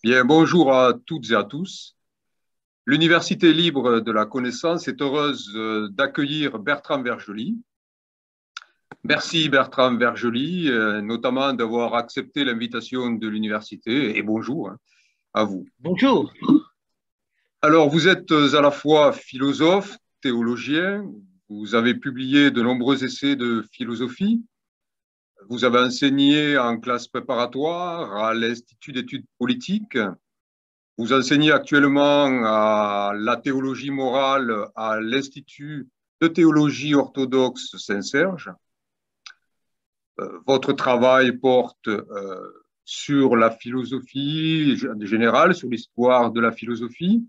Bien, bonjour à toutes et à tous. L'Université libre de la connaissance est heureuse d'accueillir Bertrand Vergely. Merci Bertrand Vergely, notamment d'avoir accepté l'invitation de l'université et bonjour à vous. Bonjour. Alors, vous êtes à la fois philosophe, théologien, vous avez publié de nombreux essais de philosophie, vous avez enseigné en classe préparatoire à l'Institut d'études politiques. Vous enseignez actuellement à la théologie morale à l'Institut de théologie orthodoxe Saint-Serge. Votre travail porte sur la philosophie générale, sur l'histoire de la philosophie.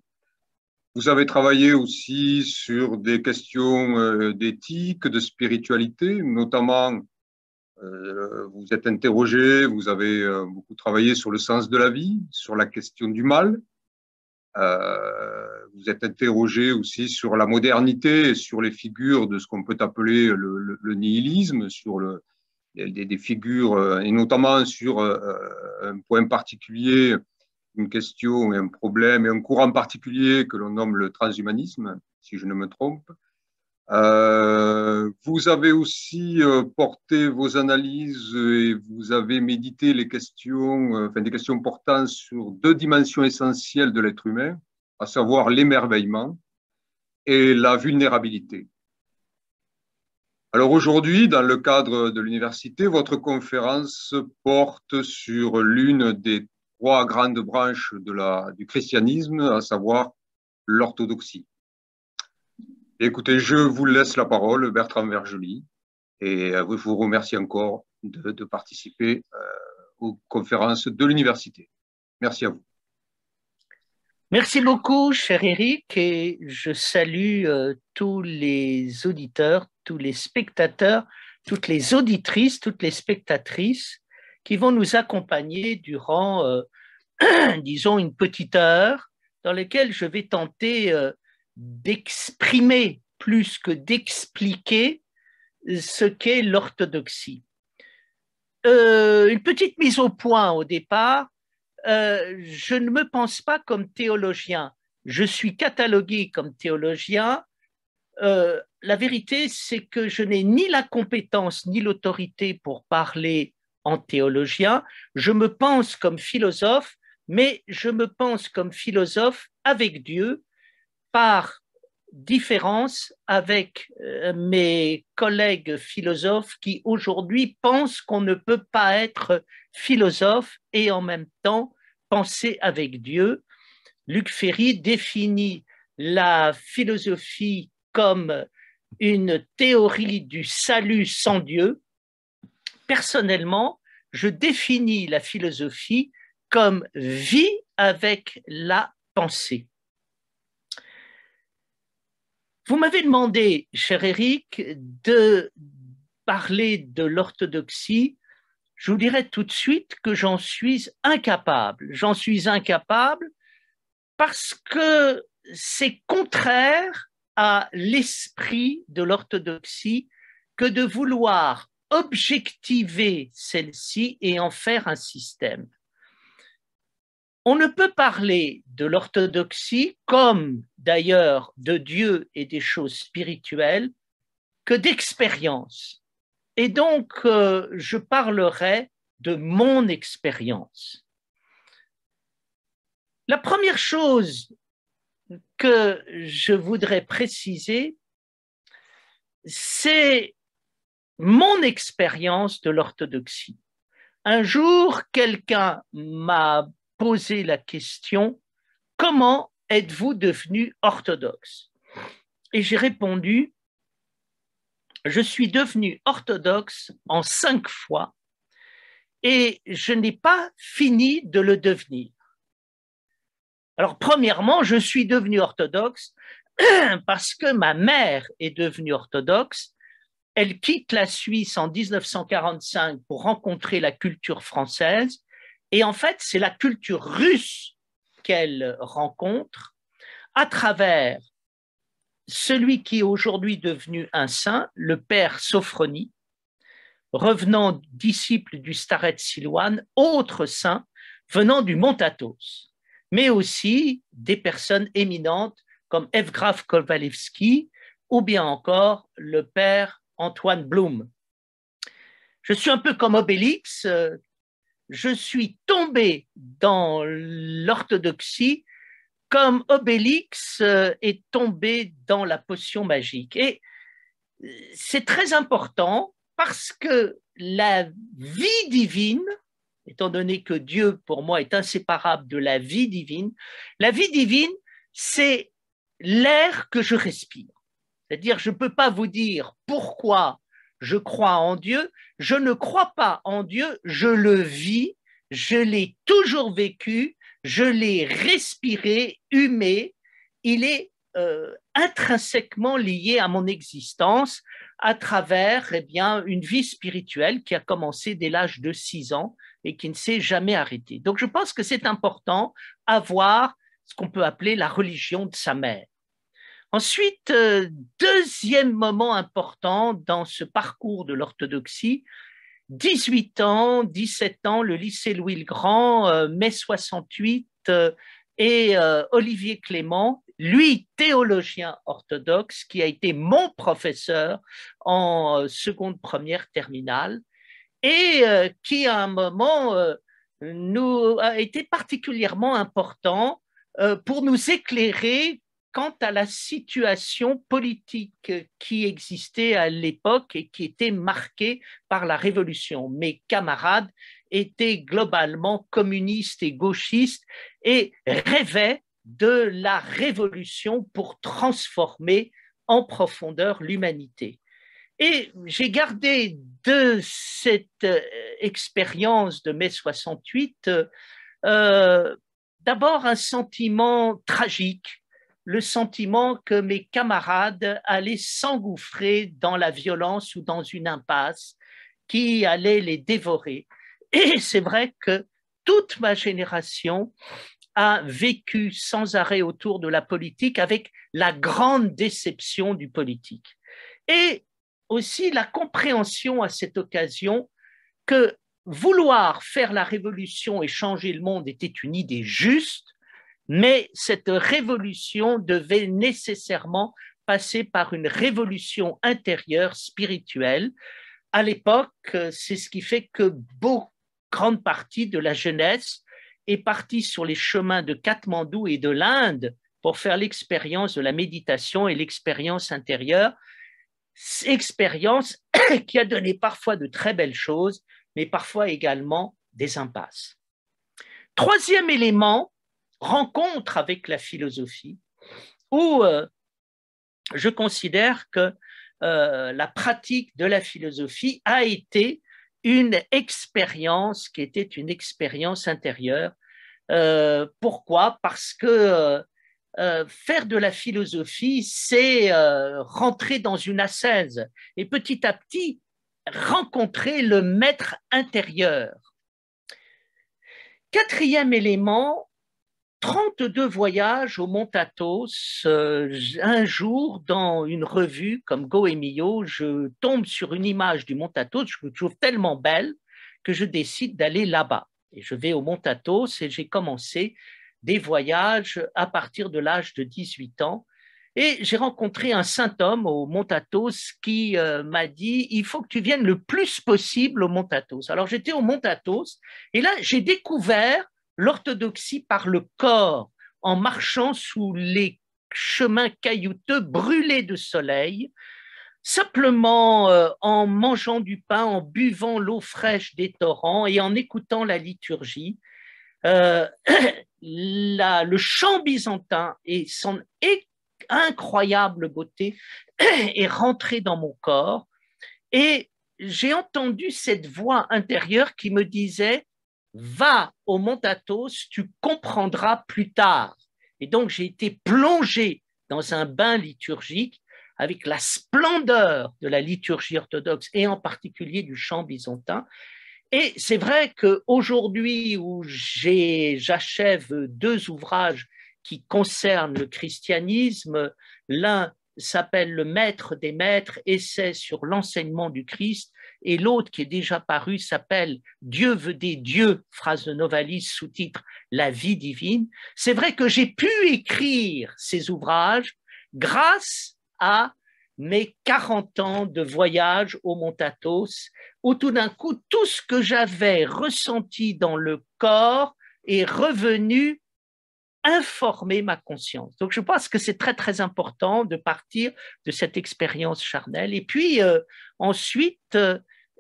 Vous avez travaillé aussi sur des questions d'éthique, de spiritualité, notamment vous êtes interrogé, vous avez beaucoup travaillé sur le sens de la vie, sur la question du mal. Vous êtes interrogé aussi sur la modernité et sur les figures de ce qu'on peut appeler le nihilisme, sur des figures, et notamment sur un point particulier, une question, un problème et un courant particulier que l'on nomme le transhumanisme, si je ne me trompe. Vous avez aussi porté vos analyses et vous avez médité les questions, des questions portant sur deux dimensions essentielles de l'être humain, à savoir l'émerveillement et la vulnérabilité. Alors aujourd'hui, dans le cadre de l'université, votre conférence porte sur l'une des trois grandes branches du christianisme, à savoir l'orthodoxie. Écoutez, je vous laisse la parole, Bertrand Vergely, et je vous remercie encore de participer aux conférences de l'université. Merci à vous. Merci beaucoup, cher Eric, et je salue tous les auditeurs, tous les spectateurs, toutes les auditrices, toutes les spectatrices qui vont nous accompagner durant, disons, une petite heure dans laquelle je vais tenter d'exprimer plus que d'expliquer ce qu'est l'orthodoxie. Une petite mise au point au départ. Je ne me pense pas comme théologien. Je suis catalogué comme théologien. La vérité, c'est que je n'ai ni la compétence ni l'autorité pour parler en théologien. Je me pense comme philosophe, mais je me pense comme philosophe avec Dieu, par différence avec mes collègues philosophes qui aujourd'hui pensent qu'on ne peut pas être philosophe et en même temps penser avec Dieu. Luc Ferry définit la philosophie comme une théorie du salut sans Dieu. Personnellement, je définis la philosophie comme vie avec la pensée. Vous m'avez demandé, cher Eric, de parler de l'orthodoxie. Je vous dirais tout de suite que j'en suis incapable. J'en suis incapable parce que c'est contraire à l'esprit de l'orthodoxie que de vouloir objectiver celle-ci et en faire un système. On ne peut parler de l'orthodoxie, comme d'ailleurs de Dieu et des choses spirituelles, que d'expérience. Et donc, je parlerai de mon expérience. La première chose que je voudrais préciser, c'est mon expérience de l'orthodoxie. Un jour, quelqu'un m'a posé la question: comment êtes-vous devenu orthodoxe? Et j'ai répondu: je suis devenu orthodoxe en 5 fois et je n'ai pas fini de le devenir. Alors, premièrement, je suis devenu orthodoxe parce que ma mère est devenue orthodoxe. Elle quitte la Suisse en 1945 pour rencontrer la culture française. Et en fait, c'est la culture russe qu'elle rencontre à travers celui qui est aujourd'hui devenu un saint, le père Sophronie. revenant disciple du Starets Silouan, autre saint venant du Mont Athos, mais aussi des personnes éminentes comme Evgraf Kovalevski ou bien encore le père Antoine Blum. Je suis un peu comme Obélix, je suis tombé dans l'orthodoxie comme Obélix est tombé dans la potion magique. Et c'est très important parce que la vie divine, étant donné que Dieu, pour moi, est inséparable de la vie divine, c'est l'air que je respire. C'est-à-dire, je ne peux pas vous dire pourquoi je crois en Dieu, je ne crois pas en Dieu, je le vis, je l'ai toujours vécu, je l'ai respiré, humé, il est intrinsèquement lié à mon existence à travers une vie spirituelle qui a commencé dès l'âge de 6 ans et qui ne s'est jamais arrêtée. Donc je pense que c'est important d'avoir ce qu'on peut appeler la religion de sa mère. Ensuite, deuxième moment important dans ce parcours de l'orthodoxie, 18 ans, 17 ans, le lycée Louis-le-Grand, mai 68, et Olivier Clément, lui, théologien orthodoxe, qui a été mon professeur en seconde, première, terminale, et qui, à un moment, nous a été particulièrement important pour nous éclairer quant à la situation politique qui existait à l'époque et qui était marquée par la Révolution. Mes camarades étaient globalement communistes et gauchistes et rêvaient de la Révolution pour transformer en profondeur l'humanité. Et j'ai gardé de cette expérience de mai 68 d'abord un sentiment tragique, le sentiment que mes camarades allaient s'engouffrer dans la violence ou dans une impasse qui allait les dévorer. Et c'est vrai que toute ma génération a vécu sans arrêt autour de la politique avec la grande déception du politique. Et aussi la compréhension à cette occasion que vouloir faire la révolution et changer le monde était une idée juste, mais cette révolution devait nécessairement passer par une révolution intérieure spirituelle. À l'époque, c'est ce qui fait que grande partie de la jeunesse est partie sur les chemins de Katmandou et de l'Inde pour faire l'expérience de la méditation et l'expérience intérieure, expérience qui a donné parfois de très belles choses, mais parfois également des impasses. Troisième élément, rencontre avec la philosophie, où je considère que la pratique de la philosophie a été une expérience qui était une expérience intérieure. Pourquoi ? Parce que faire de la philosophie, c'est rentrer dans une ascèse et petit à petit rencontrer le maître intérieur. Quatrième élément, 32 voyages au Mont Athos. Un jour, dans une revue comme Go et Mio, je tombe sur une image du Mont Athos, je me trouve tellement belle que je décide d'aller là-bas. Et je vais au Mont Athos et j'ai commencé des voyages à partir de l'âge de 18 ans. Et j'ai rencontré un saint homme au Mont Athos qui m'a dit « Il faut que tu viennes le plus possible au Mont Athos ». Alors j'étais au Mont Athos et là j'ai découvert l'orthodoxie par le corps en marchant sous les chemins caillouteux brûlés de soleil, simplement en mangeant du pain, en buvant l'eau fraîche des torrents et en écoutant la liturgie. Le chant byzantin et son incroyable beauté est rentré dans mon corps et j'ai entendu cette voix intérieure qui me disait « Va au Mont Athos, tu comprendras plus tard ». Et donc j'ai été plongé dans un bain liturgique avec la splendeur de la liturgie orthodoxe et en particulier du chant byzantin. Et c'est vrai qu'aujourd'hui où j'achève 2 ouvrages qui concernent le christianisme, l'un s'appelle Le Maître des Maîtres, essai sur l'enseignement du Christ, et l'autre qui est déjà paru s'appelle Dieu veut des dieux, phrase de Novalis, sous-titre La vie divine. C'est vrai que j'ai pu écrire ces ouvrages grâce à mes 40 ans de voyage au Mont Athos, où tout d'un coup, tout ce que j'avais ressenti dans le corps est revenu informer ma conscience. Donc, je pense que c'est très, très important de partir de cette expérience charnelle. Et puis, ensuite,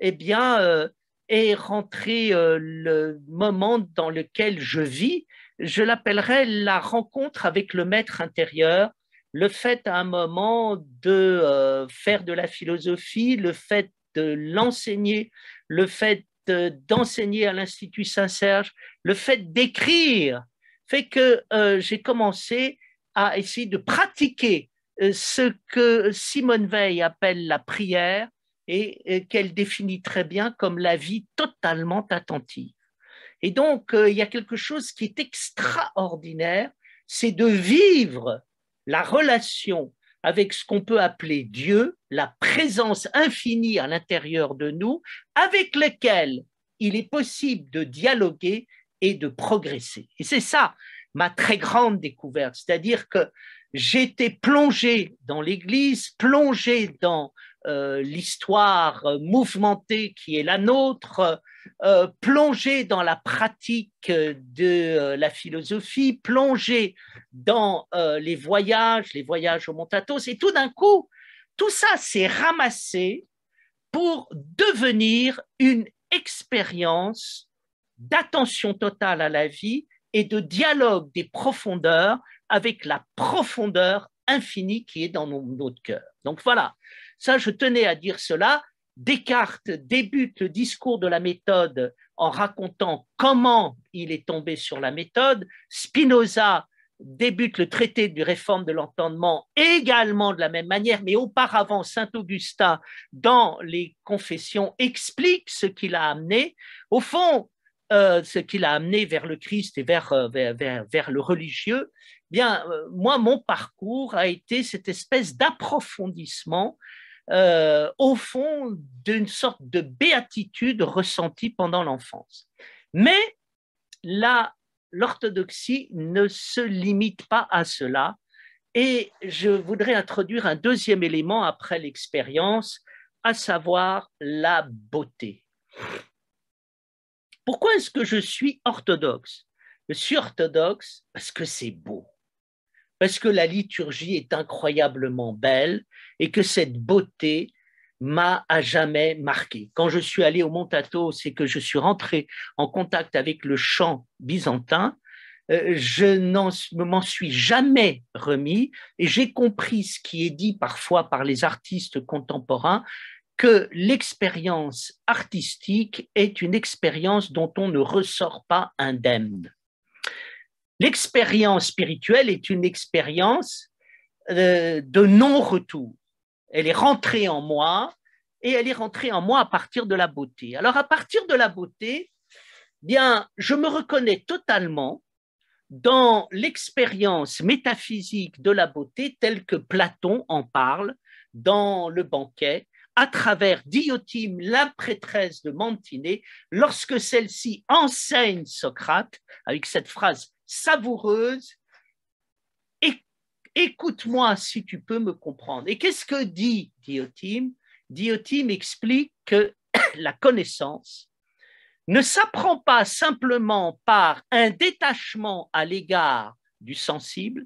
eh bien, est rentré le moment dans lequel je vis. Je l'appellerais la rencontre avec le maître intérieur, le fait à un moment de faire de la philosophie, le fait de l'enseigner, le fait d'enseigner à l'Institut Saint-Serge, le fait d'écrire fait que j'ai commencé à essayer de pratiquer ce que Simone Weil appelle la prière et qu'elle définit très bien comme la vie totalement attentive. Et donc, il y a quelque chose qui est extraordinaire, c'est de vivre la relation avec ce qu'on peut appeler Dieu, la présence infinie à l'intérieur de nous, avec lequel il est possible de dialoguer et de progresser. Et c'est ça ma très grande découverte, c'est-à-dire que j'étais plongé dans l'Église, plongé dans l'histoire mouvementée qui est la nôtre, plongé dans la pratique de la philosophie, plongé dans les voyages au Mont Athos, et tout d'un coup, tout ça s'est ramassé pour devenir une expérience d'attention totale à la vie et de dialogue des profondeurs avec la profondeur infinie qui est dans notre cœur. Donc voilà, ça je tenais à dire cela. Descartes débute le discours de la méthode en racontant comment il est tombé sur la méthode. Spinoza débute le traité du réforme de l'entendement également de la même manière, mais auparavant, Saint-Augustin, dans les Confessions, explique ce qui l'a amené. Au fond, ce qui l'a amené vers le Christ et vers le religieux, bien, moi, mon parcours a été cette espèce d'approfondissement au fond d'une sorte de béatitude ressentie pendant l'enfance. Mais l'orthodoxie ne se limite pas à cela. Et je voudrais introduire un deuxième élément après l'expérience, à savoir la beauté. Pourquoi est-ce que je suis orthodoxe? Je suis orthodoxe parce que c'est beau, parce que la liturgie est incroyablement belle et que cette beauté m'a à jamais marqué. Quand je suis allé au Mont Athos et que je suis rentré en contact avec le chant byzantin, je ne m'en suis jamais remis et j'ai compris ce qui est dit parfois par les artistes contemporains, que l'expérience artistique est une expérience dont on ne ressort pas indemne. L'expérience spirituelle est une expérience de non-retour. Elle est rentrée en moi et elle est rentrée en moi à partir de la beauté. Alors, à partir de la beauté, bien, je me reconnais totalement dans l'expérience métaphysique de la beauté telle que Platon en parle dans le banquet, à travers Diotima, la prêtresse de Mantinée, lorsque celle-ci enseigne Socrate avec cette phrase savoureuse, écoute-moi si tu peux me comprendre. Et qu'est-ce que dit Diotima? Diotima explique que la connaissance ne s'apprend pas simplement par un détachement à l'égard du sensible,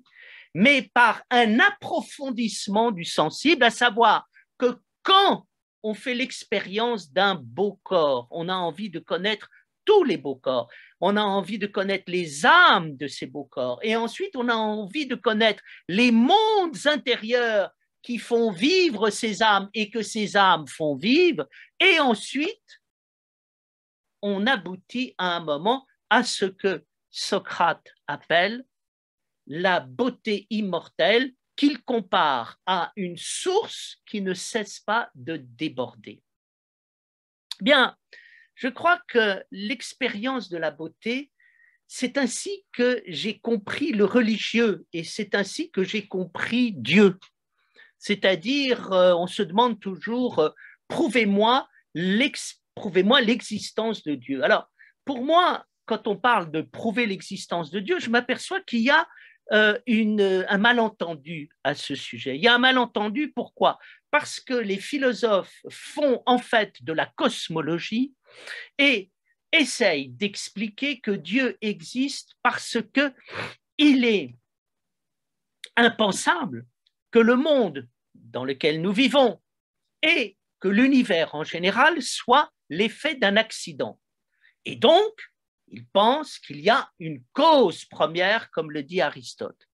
mais par un approfondissement du sensible, à savoir que quand on fait l'expérience d'un beau corps, on a envie de connaître tous les beaux corps, on a envie de connaître les âmes de ces beaux corps, et ensuite on a envie de connaître les mondes intérieurs qui font vivre ces âmes et que ces âmes font vivre, et ensuite on aboutit à un moment à ce que Socrate appelle la beauté immortelle, qu'il compare à une source qui ne cesse pas de déborder. Bien, je crois que l'expérience de la beauté, c'est ainsi que j'ai compris le religieux et c'est ainsi que j'ai compris Dieu. C'est-à-dire, on se demande toujours, prouvez-moi l'existence de Dieu. Alors, pour moi, quand on parle de prouver l'existence de Dieu, je m'aperçois qu'il y a un malentendu à ce sujet. Il y a un malentendu, pourquoi? Parce que les philosophes font en fait de la cosmologie et essayent d'expliquer que Dieu existe parce qu'il est impensable que le monde dans lequel nous vivons et que l'univers en général soit l'effet d'un accident. Et donc, ils pensent qu'il y a une cause première, comme le dit Aristote.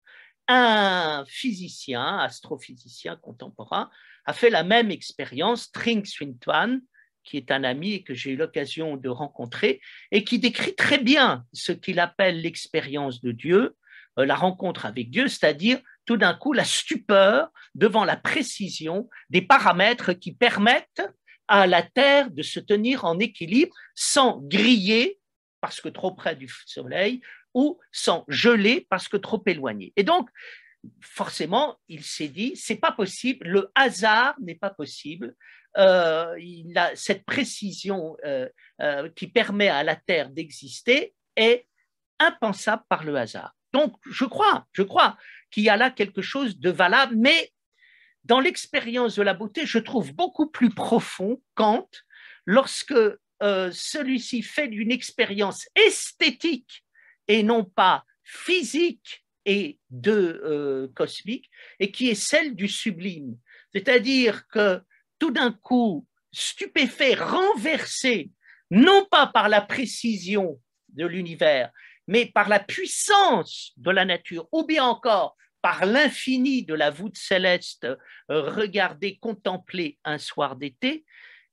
Un physicien, astrophysicien contemporain, a fait la même expérience, Trinh Xuyen Tuan, qui est un ami et que j'ai eu l'occasion de rencontrer, et qui décrit très bien ce qu'il appelle l'expérience de Dieu, la rencontre avec Dieu, c'est-à-dire tout d'un coup la stupeur devant la précision des paramètres qui permettent à la Terre de se tenir en équilibre sans griller parce que trop près du Soleil ou sans geler parce que trop éloigné. Et donc, forcément, il s'est dit, c'est pas possible, le hasard n'est pas possible. Il a cette précision qui permet à la Terre d'exister est impensable par le hasard. Donc, je crois qu'il y a là quelque chose de valable, mais dans l'expérience de la beauté, je trouve beaucoup plus profond Kant lorsque celui-ci fait d'une expérience esthétique et non pas physique et cosmique, et qui est celle du sublime. C'est-à-dire que tout d'un coup, stupéfait, renversé, non pas par la précision de l'univers, mais par la puissance de la nature, ou bien encore par l'infini de la voûte céleste regardée, contemplée un soir d'été,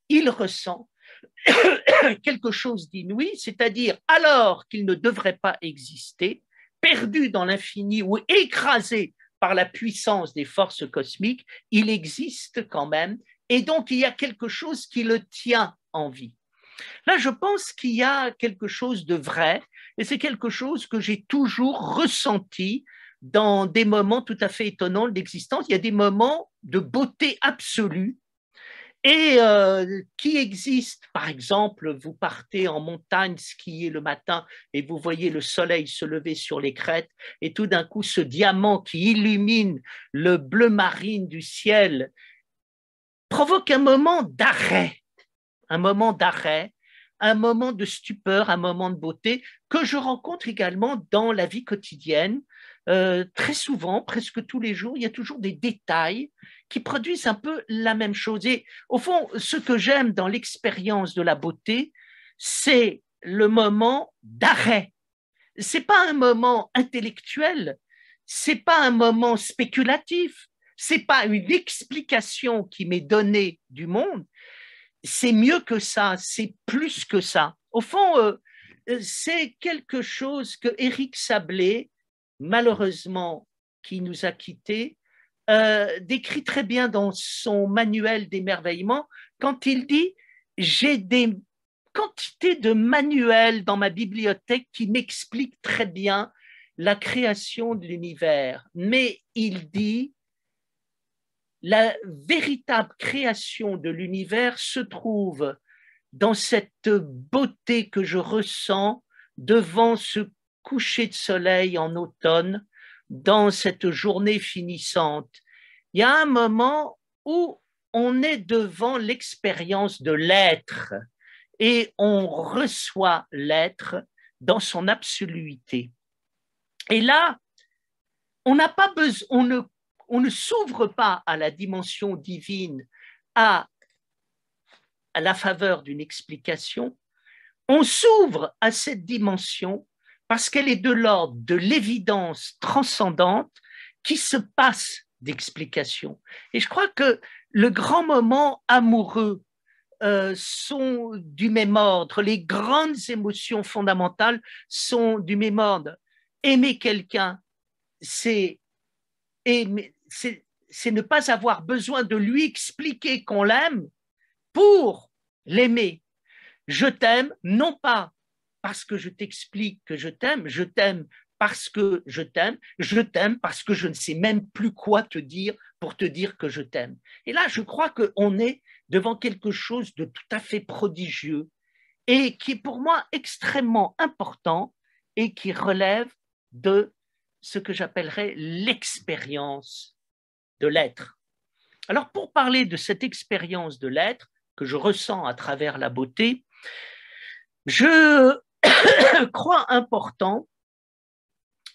il ressent quelque chose d'inouï, c'est-à-dire alors qu'il ne devrait pas exister, perdu dans l'infini ou écrasé par la puissance des forces cosmiques, il existe quand même, et donc il y a quelque chose qui le tient en vie. Là, je pense qu'il y a quelque chose de vrai, et c'est quelque chose que j'ai toujours ressenti dans des moments tout à fait étonnants d'existence. Il y a des moments de beauté absolue et qui existent. Par exemple, vous partez en montagne skier le matin et vous voyez le soleil se lever sur les crêtes et tout d'un coup, ce diamant qui illumine le bleu marine du ciel provoque un moment d'arrêt, un moment d'arrêt, un moment de stupeur, un moment de beauté que je rencontre également dans la vie quotidienne. Très souvent, presque tous les jours, il y a toujours des détails qui produisent un peu la même chose. Et au fond, ce que j'aime dans l'expérience de la beauté, c'est le moment d'arrêt. C'est pas un moment intellectuel, c'est pas un moment spéculatif, c'est pas une explication qui m'est donnée du monde. C'est mieux que ça, c'est plus que ça. Au fond, c'est quelque chose que Éric Sablé, malheureusement, qui nous a quittés, décrit très bien dans son manuel d'émerveillement quand il dit « J'ai des quantités de manuels dans ma bibliothèque qui m'expliquent très bien la création de l'univers. » Mais il dit « La véritable création de l'univers se trouve dans cette beauté que je ressens devant ce coucher de soleil en automne, dans cette journée finissante. Il y a un moment où on est devant l'expérience de l'être et on reçoit l'être dans son absoluité. Et là, on n'a pas besoin, on ne s'ouvre pas à la dimension divine à la faveur d'une explication, on s'ouvre à cette dimension parce qu'elle est de l'ordre de l'évidence transcendante qui se passe d'explication. Et je crois que le grand moment amoureux sont du même ordre, les grandes émotions fondamentales sont du même ordre. Aimer quelqu'un, c'est ne pas avoir besoin de lui expliquer qu'on l'aime pour l'aimer. Je t'aime, non pas parce que je t'explique que je t'aime parce que je t'aime parce que je ne sais même plus quoi te dire pour te dire que je t'aime. Et là, je crois qu'on est devant quelque chose de tout à fait prodigieux et qui est pour moi extrêmement important et qui relève de ce que j'appellerais l'expérience de l'être. Alors, pour parler de cette expérience de l'être que je ressens à travers la beauté, je crois important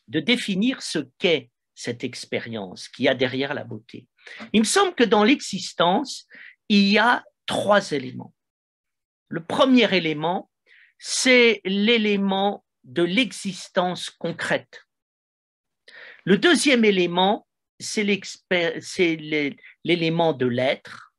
de définir ce qu'est cette expérience qu'il y a derrière la beauté. Il me semble que dans l'existence, il y a 3 éléments. Le premier élément, c'est l'élément de l'existence concrète. Le deuxième élément, c'est l'élément de l'être.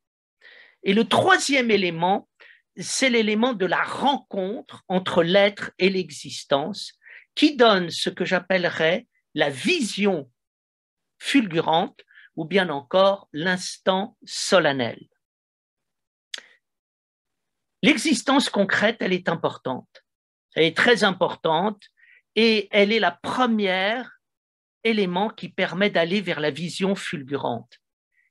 Et le troisième élément, c'est l'élément de la rencontre entre l'être et l'existence qui donne ce que j'appellerais la vision fulgurante ou bien encore l'instant solennel. L'existence concrète, elle est importante. Elle est très importante et elle est la première élément qui permet d'aller vers la vision fulgurante.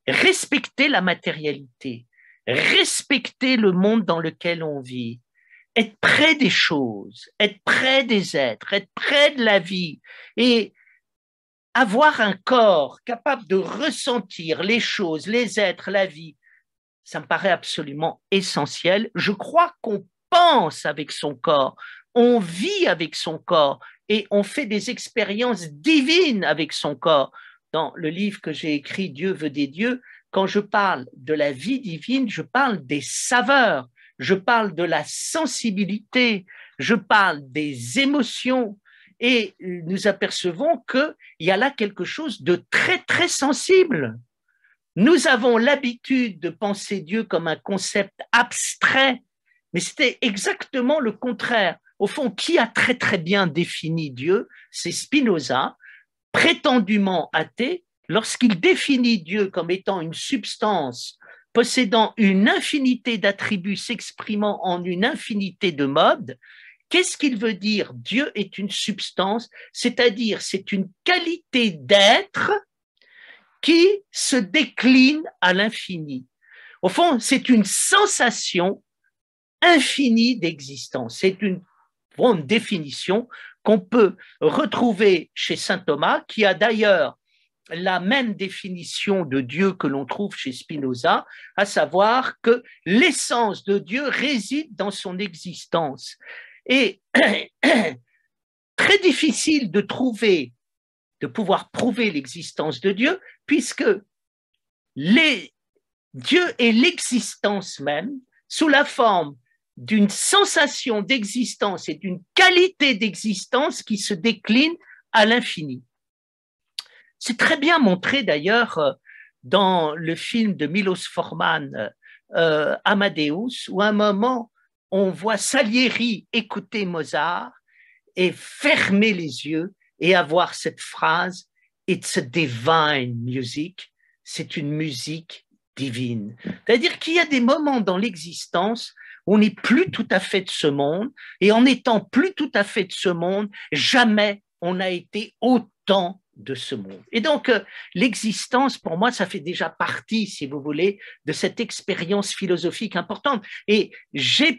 Respecter la matérialité, respecter le monde dans lequel on vit, être près des choses, être près des êtres, être près de la vie et avoir un corps capable de ressentir les choses, les êtres, la vie, ça me paraît absolument essentiel. Je crois qu'on pense avec son corps, on vit avec son corps et on fait des expériences divines avec son corps. Dans le livre que j'ai écrit, Dieu veut des dieux, quand je parle de la vie divine, je parle des saveurs, je parle de la sensibilité, je parle des émotions et nous apercevons qu'il y a là quelque chose de très, très sensible. Nous avons l'habitude de penser Dieu comme un concept abstrait, mais c'était exactement le contraire. Au fond, qui a très très bien défini Dieu? C'est Spinoza, prétendument athée, lorsqu'il définit Dieu comme étant une substance possédant une infinité d'attributs s'exprimant en une infinité de modes. Qu'est-ce qu'il veut dire? Dieu est une substance, c'est-à-dire c'est une qualité d'être qui se décline à l'infini. Au fond, c'est une sensation infinie d'existence. C'est une définition qu'on peut retrouver chez saint Thomas, qui a d'ailleurs la même définition de Dieu que l'on trouve chez Spinoza, à savoir que l'essence de Dieu réside dans son existence. Et très difficile de pouvoir prouver l'existence de Dieu, puisque Dieu est l'existence même, sous la forme d'une sensation d'existence et d'une qualité d'existence qui se décline à l'infini. C'est très bien montré d'ailleurs dans le film de Milos Forman, Amadeus, où à un moment, on voit Salieri écouter Mozart et fermer les yeux et avoir cette phrase « It's a divine music », c'est une musique divine. C'est-à-dire qu'il y a des moments dans l'existence où on n'est plus tout à fait de ce monde, et en étant plus tout à fait de ce monde, jamais on n'a été autant de ce monde. Et donc, l'existence, pour moi, ça fait déjà partie, si vous voulez, de cette expérience philosophique importante. Et je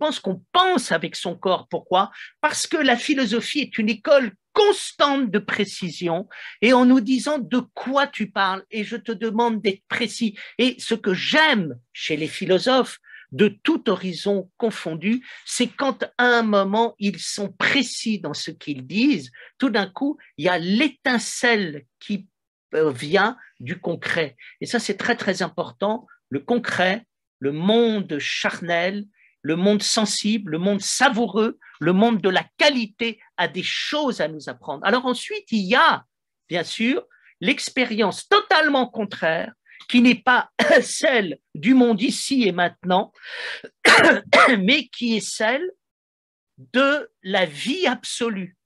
pense qu'on pense avec son corps. Pourquoi? Parce que la philosophie est une école constante de précision et en nous disant de quoi tu parles et je te demande d'être précis. Et ce que j'aime chez les philosophes, de tout horizon confondu, c'est quand à un moment ils sont précis dans ce qu'ils disent, tout d'un coup, il y a l'étincelle qui vient du concret. Et ça, c'est très, très important. Le concret, le monde charnel, le monde sensible, le monde savoureux, le monde de la qualité a des choses à nous apprendre. Alors ensuite, il y a, bien sûr, l'expérience totalement contraire, qui n'est pas celle du monde ici et maintenant, mais qui est celle de la vie absolue.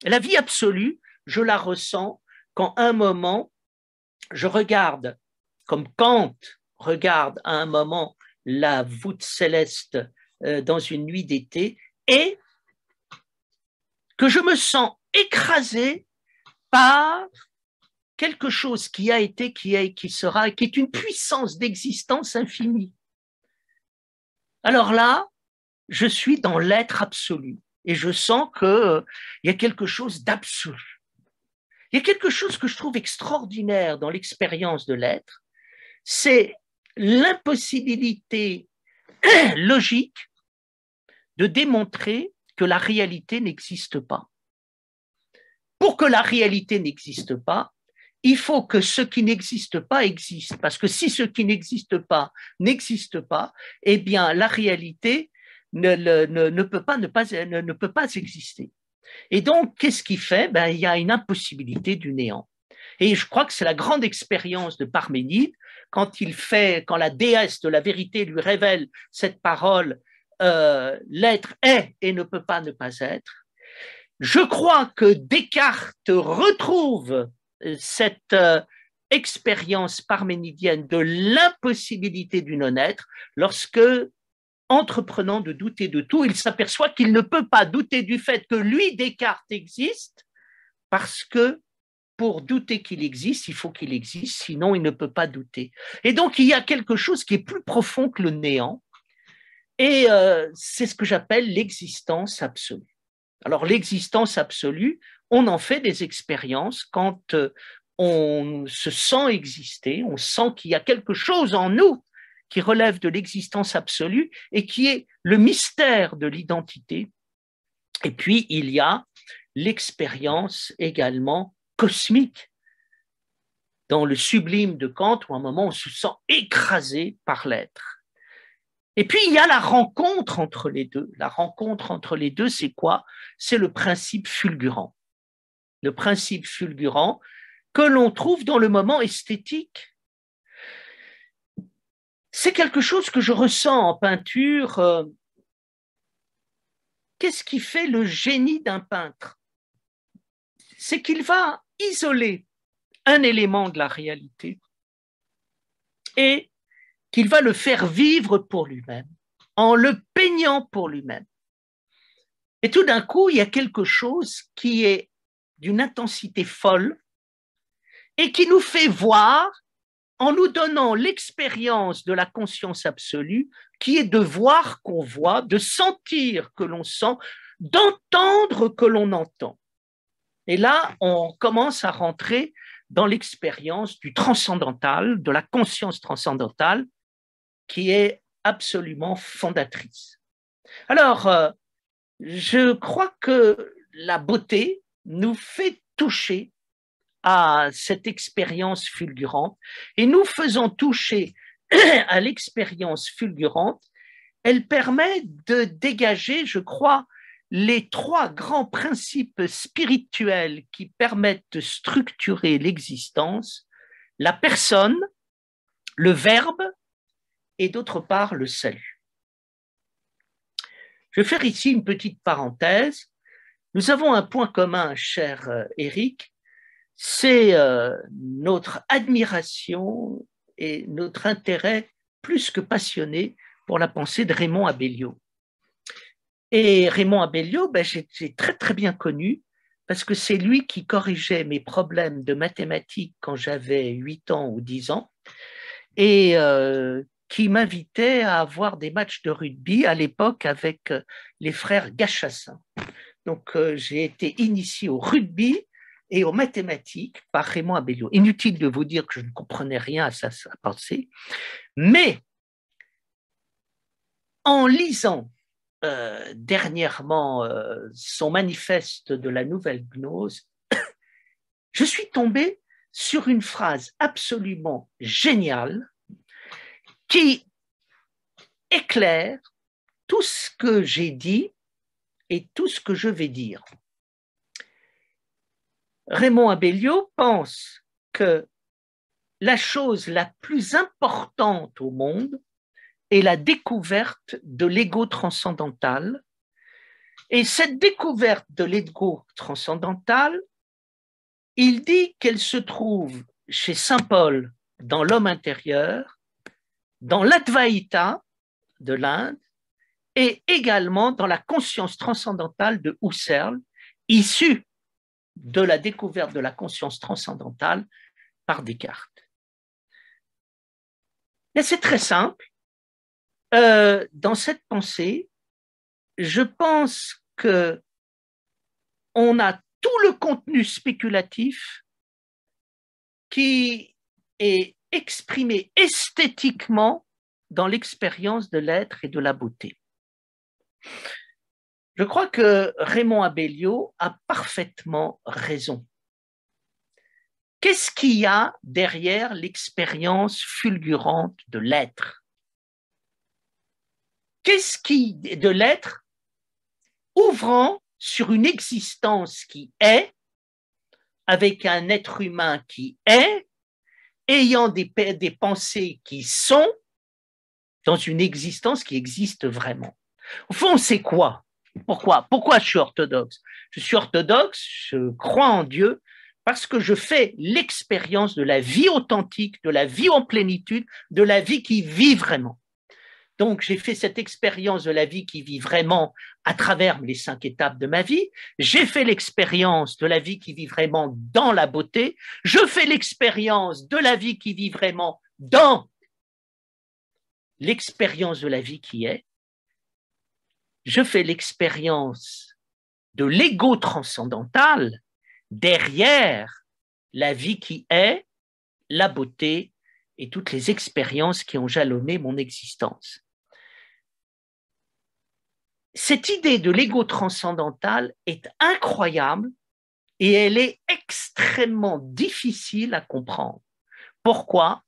La vie absolue, je la ressens quand à un moment, je regarde, comme Kant regarde à un moment la voûte céleste dans une nuit d'été, et que je me sens écrasé par quelque chose qui a été, qui est, qui sera, qui est une puissance d'existence infinie. Alors là, je suis dans l'être absolu et je sens qu'il y a quelque chose d'absolu. Il y a quelque chose que je trouve extraordinaire dans l'expérience de l'être, c'est l'impossibilité logique de démontrer que la réalité n'existe pas. Pour que la réalité n'existe pas, il faut que ce qui n'existe pas existe, parce que si ce qui n'existe pas n'existe pas, eh bien la réalité ne peut pas exister. Et donc, qu'est-ce qui fait? Il y a une impossibilité du néant. Et je crois que c'est la grande expérience de Parménide, quand la déesse de la vérité lui révèle cette parole, l'être est et ne peut pas ne pas être. Je crois que Descartes retrouve cette expérience parménidienne de l'impossibilité du non-être lorsque, entreprenant de douter de tout, il s'aperçoit qu'il ne peut pas douter du fait que lui, Descartes, existe, parce que pour douter qu'il existe, il faut qu'il existe, sinon il ne peut pas douter. Et donc, il y a quelque chose qui est plus profond que le néant, et c'est ce que j'appelle l'existence absolue. Alors, l'existence absolue, on en fait des expériences quand on se sent exister, on sent qu'il y a quelque chose en nous qui relève de l'existence absolue et qui est le mystère de l'identité. Et puis, il y a l'expérience également cosmique dans le sublime de Kant, où à un moment on se sent écrasé par l'être. Et puis, il y a la rencontre entre les deux. La rencontre entre les deux, c'est quoi? C'est le principe fulgurant. Le principe fulgurant que l'on trouve dans le moment esthétique. C'est quelque chose que je ressens en peinture. Qu'est-ce qui fait le génie d'un peintre? C'est qu'il va isoler un élément de la réalité et qu'il va le faire vivre pour lui-même, en le peignant pour lui-même. Et tout d'un coup, il y a quelque chose qui est d'une intensité folle et qui nous fait voir, en nous donnant l'expérience de la conscience absolue, qui est de voir qu'on voit, de sentir que l'on sent, d'entendre que l'on entend. Et là, on commence à rentrer dans l'expérience du transcendantal, de la conscience transcendantale, qui est absolument fondatrice. Alors, je crois que la beauté nous fait toucher à cette expérience fulgurante et nous faisant toucher à l'expérience fulgurante, elle permet de dégager, je crois, les trois grands principes spirituels qui permettent de structurer l'existence, la personne, le verbe et d'autre part le salut. Je vais faire ici une petite parenthèse. Nous avons un point commun, cher Éric, c'est notre admiration et notre intérêt plus que passionné pour la pensée de Raymond Abellio. Et Raymond Abellio, j'ai très très bien connu parce que c'est lui qui corrigeait mes problèmes de mathématiques quand j'avais 8 ans ou 10 ans et qui m'invitait à avoir des matchs de rugby à l'époque avec les frères Gachassin. Donc, j'ai été initié au rugby et aux mathématiques par Raymond Abellio. Inutile de vous dire que je ne comprenais rien à sa pensée, mais en lisant dernièrement son manifeste de la nouvelle gnose, je suis tombé sur une phrase absolument géniale qui éclaire tout ce que j'ai dit et tout ce que je vais dire. Raymond Abellio pense que la chose la plus importante au monde est la découverte de l'ego transcendantal. Et cette découverte de l'ego transcendantal, il dit qu'elle se trouve chez saint Paul dans l'homme intérieur, dans l'Advaita de l'Inde et également dans la conscience transcendantale de Husserl, issue de la découverte de la conscience transcendantale par Descartes. Mais c'est très simple. Dans cette pensée, je pense qu'on a tout le contenu spéculatif qui est exprimé esthétiquement dans l'expérience de l'être et de la beauté. Je crois que Raymond Abellio a parfaitement raison. Qu'est-ce qu'il y a derrière l'expérience fulgurante de l'être? Qu'est-ce qui de l'être ouvrant sur une existence qui est, avec un être humain qui est, ayant des pensées qui sont, dans une existence qui existe vraiment. Au fond, c'est quoi? Pourquoi je suis orthodoxe? Je suis orthodoxe, je crois en Dieu, parce que je fais l'expérience de la vie authentique, de la vie en plénitude, de la vie qui vit vraiment. Donc, j'ai fait cette expérience de la vie qui vit vraiment à travers les 5 étapes de ma vie. J'ai fait l'expérience de la vie qui vit vraiment dans la beauté. Je fais l'expérience de la vie qui vit vraiment dans l'expérience de la vie qui est. Je fais l'expérience de l'ego transcendantal derrière la vie qui est, la beauté et toutes les expériences qui ont jalonné mon existence. Cette idée de l'ego transcendantal est incroyable et elle est extrêmement difficile à comprendre. Pourquoi?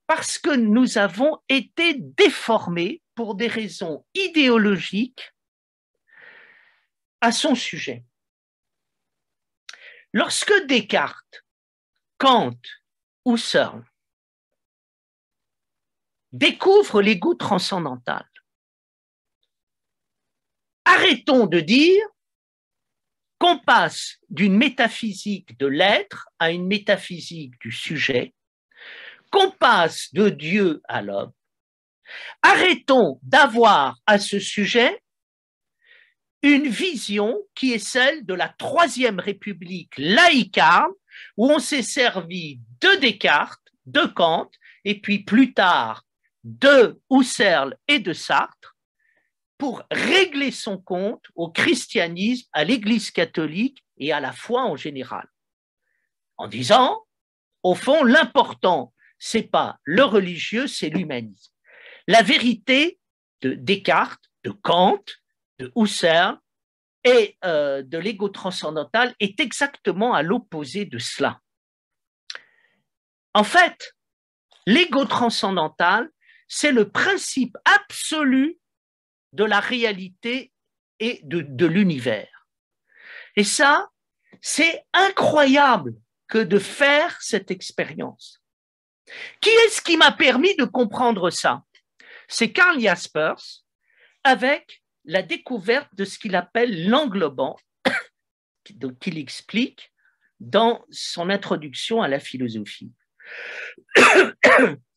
Parce que nous avons été déformés pour des raisons idéologiques à son sujet. Lorsque Descartes, Kant, Husserl découvrent l'ego transcendantal, arrêtons de dire qu'on passe d'une métaphysique de l'être à une métaphysique du sujet, qu'on passe de Dieu à l'homme. Arrêtons d'avoir à ce sujet une vision qui est celle de la Troisième République laïcarde, où on s'est servi de Descartes, de Kant, et puis plus tard de Husserl et de Sartre, pour régler son compte au christianisme, à l'Église catholique et à la foi en général. En disant, au fond, l'important, c'est pas le religieux, c'est l'humanisme. La vérité de Descartes, de Kant, de Husserl et de l'ego transcendantal est exactement à l'opposé de cela. En fait, l'ego transcendantal, c'est le principe absolu de la réalité et de l'univers. Et ça, c'est incroyable que de faire cette expérience. Qui est-ce qui m'a permis de comprendre ça? C'est Karl Jaspers avec la découverte de ce qu'il appelle l'englobant, qu'il explique dans son introduction à la philosophie.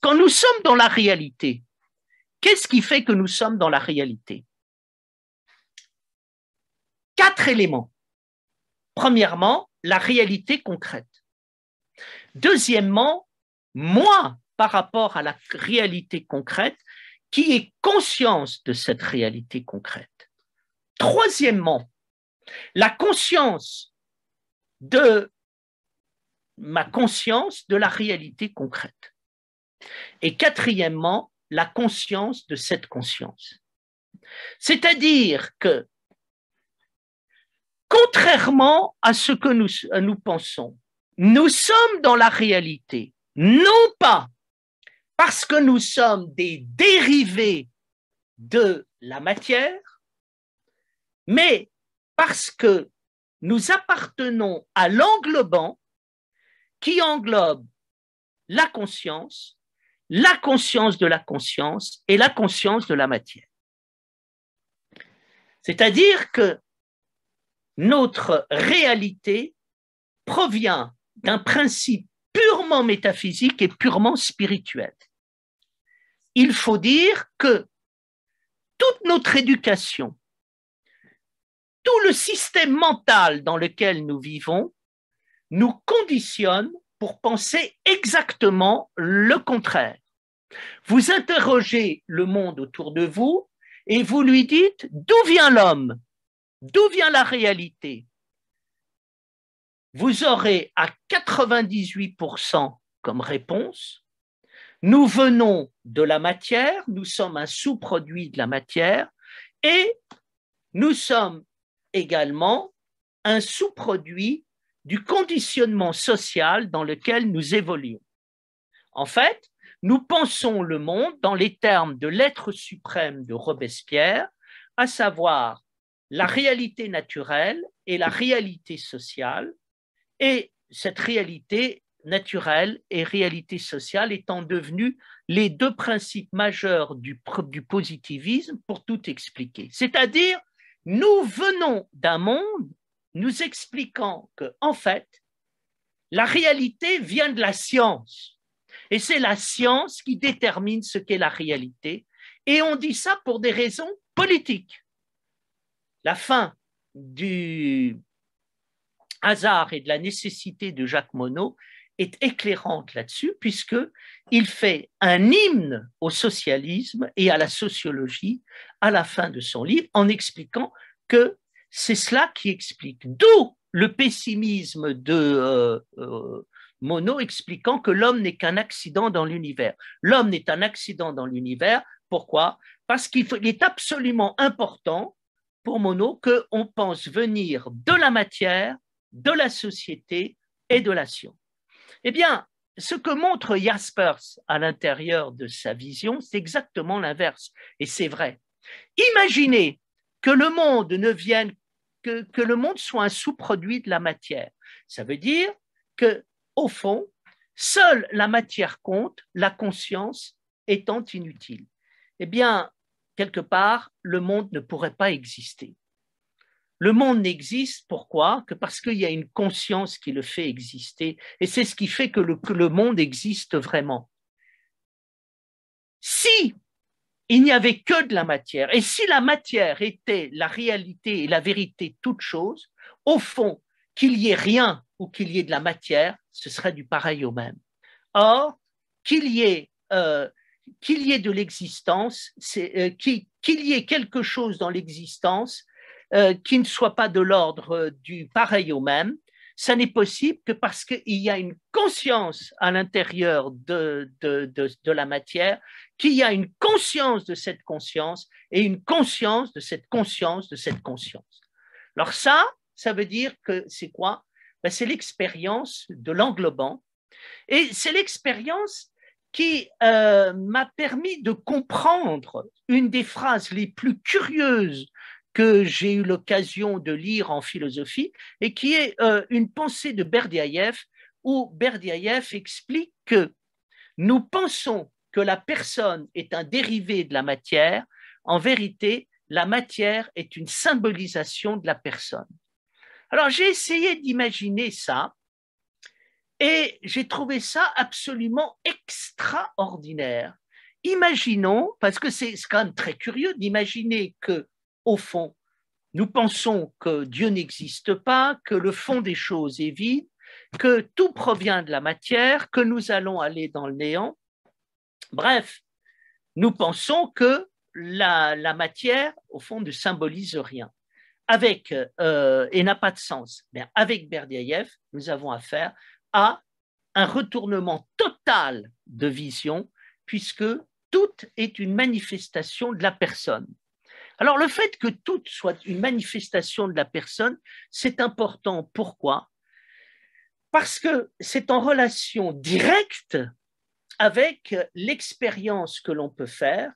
Quand nous sommes dans la réalité, qu'est-ce qui fait que nous sommes dans la réalité? 4 éléments. Premièrement, la réalité concrète. Deuxièmement, moi, par rapport à la réalité concrète, qui est conscience de cette réalité concrète. Troisièmement, la conscience de ma conscience de la réalité concrète. Et quatrièmement, la conscience de cette conscience. C'est-à-dire que, contrairement à ce que nous pensons, nous sommes dans la réalité, non pas parce que nous sommes des dérivés de la matière, mais parce que nous appartenons à l'englobant qui englobe la conscience de la conscience et la conscience de la matière. C'est-à-dire que notre réalité provient d'un principe purement métaphysique et purement spirituel. Il faut dire que toute notre éducation, tout le système mental dans lequel nous vivons, nous conditionne pour penser exactement le contraire. Vous interrogez le monde autour de vous et vous lui dites d'où vient l'homme, d'où vient la réalité. Vous aurez à 98% comme réponse, nous venons de la matière, nous sommes un sous-produit de la matière et nous sommes également un sous-produit du conditionnement social dans lequel nous évoluons. En fait, nous pensons le monde dans les termes de l'être suprême de Robespierre, à savoir la réalité naturelle et la réalité sociale, et cette réalité naturelle et réalité sociale étant devenues les deux principes majeurs du positivisme pour tout expliquer. C'est-à-dire, nous venons d'un monde nous expliquant que, en fait, la réalité vient de la science. Et c'est la science qui détermine ce qu'est la réalité. Et on dit ça pour des raisons politiques. La fin du hasard et de la nécessité de Jacques Monod est éclairante là-dessus, puisqu'il fait un hymne au socialisme et à la sociologie à la fin de son livre, en expliquant que c'est cela qui explique. D'où le pessimisme de Monod expliquant que l'homme n'est qu'un accident dans l'univers. L'homme n'est un accident dans l'univers. Pourquoi? Parce qu'il est absolument important pour Monod qu'on pense venir de la matière, de la société et de la science. Eh bien, ce que montre Jaspers à l'intérieur de sa vision, c'est exactement l'inverse. Et c'est vrai. Imaginez que le monde ne vienne, que le monde soit un sous-produit de la matière. Ça veut dire que, au fond, seule la matière compte, la conscience étant inutile. Eh bien, quelque part, le monde ne pourrait pas exister. Le monde n'existe, pourquoi? Que parce qu'il y a une conscience qui le fait exister, et c'est ce qui fait que le monde existe vraiment. Si il n'y avait que de la matière, et si la matière était la réalité et la vérité de toute chose, au fond, qu'il y ait rien ou qu'il y ait de la matière, ce serait du pareil au même. Or, qu'il y ait de l'existence, qu'il y ait quelque chose dans l'existence qui ne soit pas de l'ordre du pareil au même, ça n'est possible que parce qu'il y a une conscience à l'intérieur de la matière, qu'il y a une conscience de cette conscience et une conscience de cette conscience de cette conscience. Alors ça veut dire que c'est quoi? Ben, c'est l'expérience de l'englobant, et c'est l'expérience qui m'a permis de comprendre une des phrases les plus curieuses que j'ai eu l'occasion de lire en philosophie, et qui est une pensée de Berdiaïev, où Berdiaïev explique que nous pensons que la personne est un dérivé de la matière. En vérité, la matière est une symbolisation de la personne. Alors, j'ai essayé d'imaginer ça, et j'ai trouvé ça absolument extraordinaire. Imaginons, parce que c'est quand même très curieux d'imaginer que, au fond, nous pensons que Dieu n'existe pas, que le fond des choses est vide, que tout provient de la matière, que nous allons aller dans le néant. Bref, nous pensons que la matière, au fond, ne symbolise rien. Et n'a pas de sens. Mais avec Berdiaïev, nous avons affaire à un retournement total de vision, puisque tout est une manifestation de la personne. Alors, le fait que tout soit une manifestation de la personne, c'est important. Pourquoi? Parce que c'est en relation directe avec l'expérience que l'on peut faire,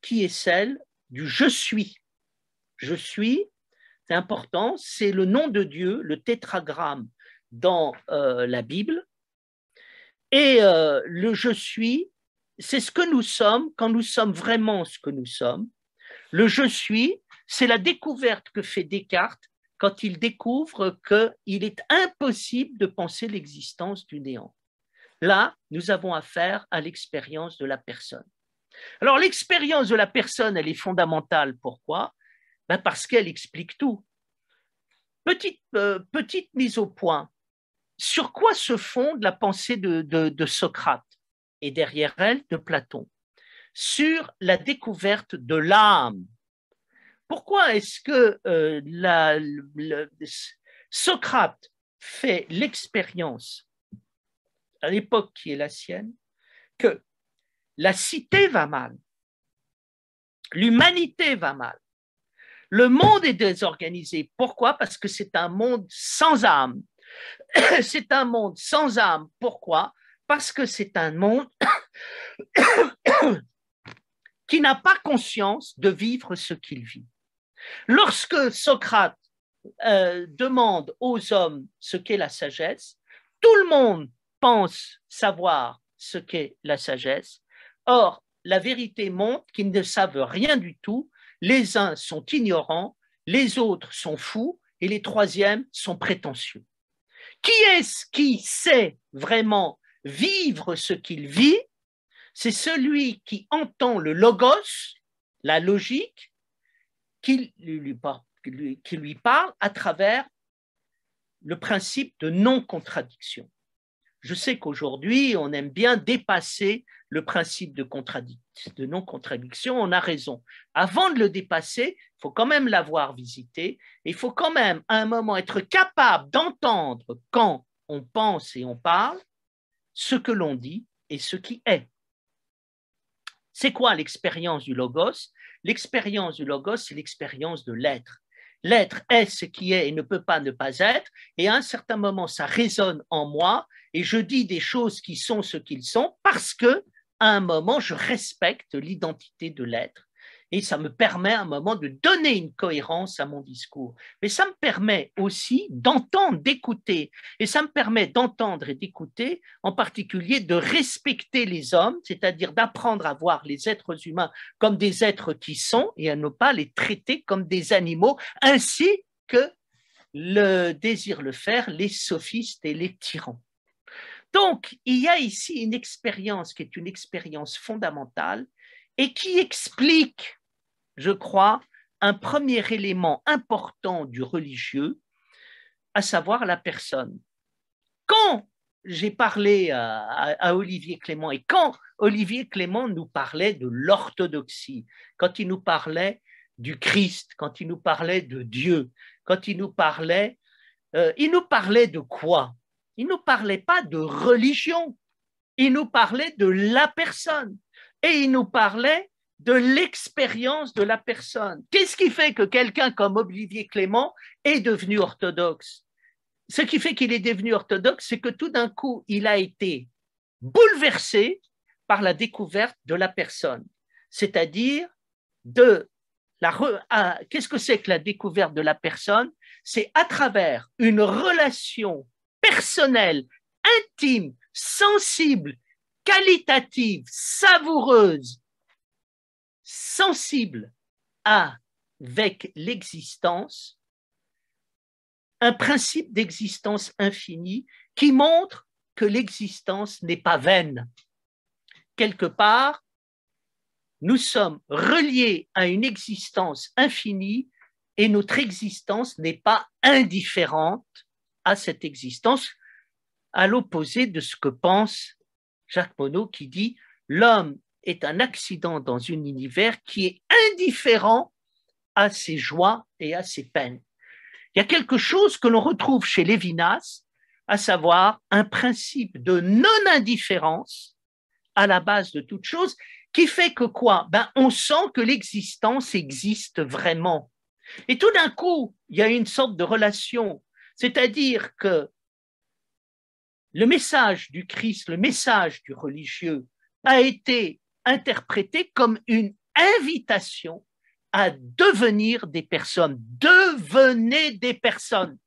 qui est celle du « je suis ». Je suis, c'est important, c'est le nom de Dieu, le tétragramme dans la Bible. Et le « je suis », c'est ce que nous sommes quand nous sommes vraiment ce que nous sommes. Le « je suis », c'est la découverte que fait Descartes quand il découvre qu'il est impossible de penser l'existence du néant. Là, nous avons affaire à l'expérience de la personne. Alors, l'expérience de la personne, elle est fondamentale. Pourquoi? Ben parce qu'elle explique tout. Petite mise au point. sur quoi se fonde la pensée de Socrate et derrière elle de Platon? Sur la découverte de l'âme. Pourquoi est-ce que Socrate fait l'expérience, à l'époque qui est la sienne, que la cité va mal, l'humanité va mal, le monde est désorganisé. Pourquoi? Parce que c'est un monde sans âme. C'est un monde sans âme. Pourquoi? Parce que c'est un monde qui n'a pas conscience de vivre ce qu'il vit. Lorsque Socrate demande aux hommes ce qu'est la sagesse, tout le monde pense savoir ce qu'est la sagesse. Or, la vérité montre qu'ils ne savent rien du tout. Les uns sont ignorants, les autres sont fous et les troisièmes sont prétentieux. Qui est-ce qui sait vraiment vivre ce qu'il vit? C'est celui qui entend le logos, la logique, qui lui parle à travers le principe de non-contradiction. Je sais qu'aujourd'hui, on aime bien dépasser le principe de non-contradiction, on a raison. Avant de le dépasser, il faut quand même l'avoir visité et il faut quand même à un moment être capable d'entendre quand on pense et on parle ce que l'on dit et ce qui est. C'est quoi l'expérience du logos? L'expérience du logos, c'est l'expérience de l'être. L'être est ce qui est et ne peut pas ne pas être, et à un certain moment, ça résonne en moi, et je dis des choses qui sont ce qu'ils sont, parce que à un moment, je respecte l'identité de l'être. Et ça me permet à un moment de donner une cohérence à mon discours. Mais ça me permet aussi d'entendre, d'écouter. Et ça me permet d'entendre et d'écouter, en particulier de respecter les hommes, c'est-à-dire d'apprendre à voir les êtres humains comme des êtres qui sont et à ne pas les traiter comme des animaux, ainsi que le désirent le faire les sophistes et les tyrans. Donc, il y a ici une expérience qui est une expérience fondamentale et qui explique, je crois, un premier élément important du religieux, à savoir la personne. Quand j'ai parlé à Olivier Clément et quand Olivier Clément nous parlait de l'orthodoxie, quand il nous parlait du Christ, quand il nous parlait de Dieu, quand il nous parlait de quoi? Il ne nous parlait pas de religion, il nous parlait de la personne et il nous parlait de l'expérience de la personne. Qu'est-ce qui fait que quelqu'un comme Olivier Clément est devenu orthodoxe? Ce qui fait qu'il est devenu orthodoxe, c'est que tout d'un coup, il a été bouleversé par la découverte de la personne, c'est-à-dire qu'est-ce que c'est que la découverte de la personne? C'est à travers une relation personnelle, intime, sensible, qualitative, savoureuse, sensible avec l'existence, un principe d'existence infinie qui montre que l'existence n'est pas vaine. Quelque part, nous sommes reliés à une existence infinie et notre existence n'est pas indifférente à cette existence, à l'opposé de ce que pense Jacques Monod qui dit « l'homme est un accident dans un univers qui est indifférent à ses joies et à ses peines ». Il y a quelque chose que l'on retrouve chez Lévinas, à savoir un principe de non-indifférence à la base de toute chose, qui fait que quoi? On sent que l'existence existe vraiment. Et tout d'un coup, il y a une sorte de relation, c'est-à-dire que le message du Christ, le message du religieux, a été interprété comme une invitation à devenir des personnes. Devenez des personnes.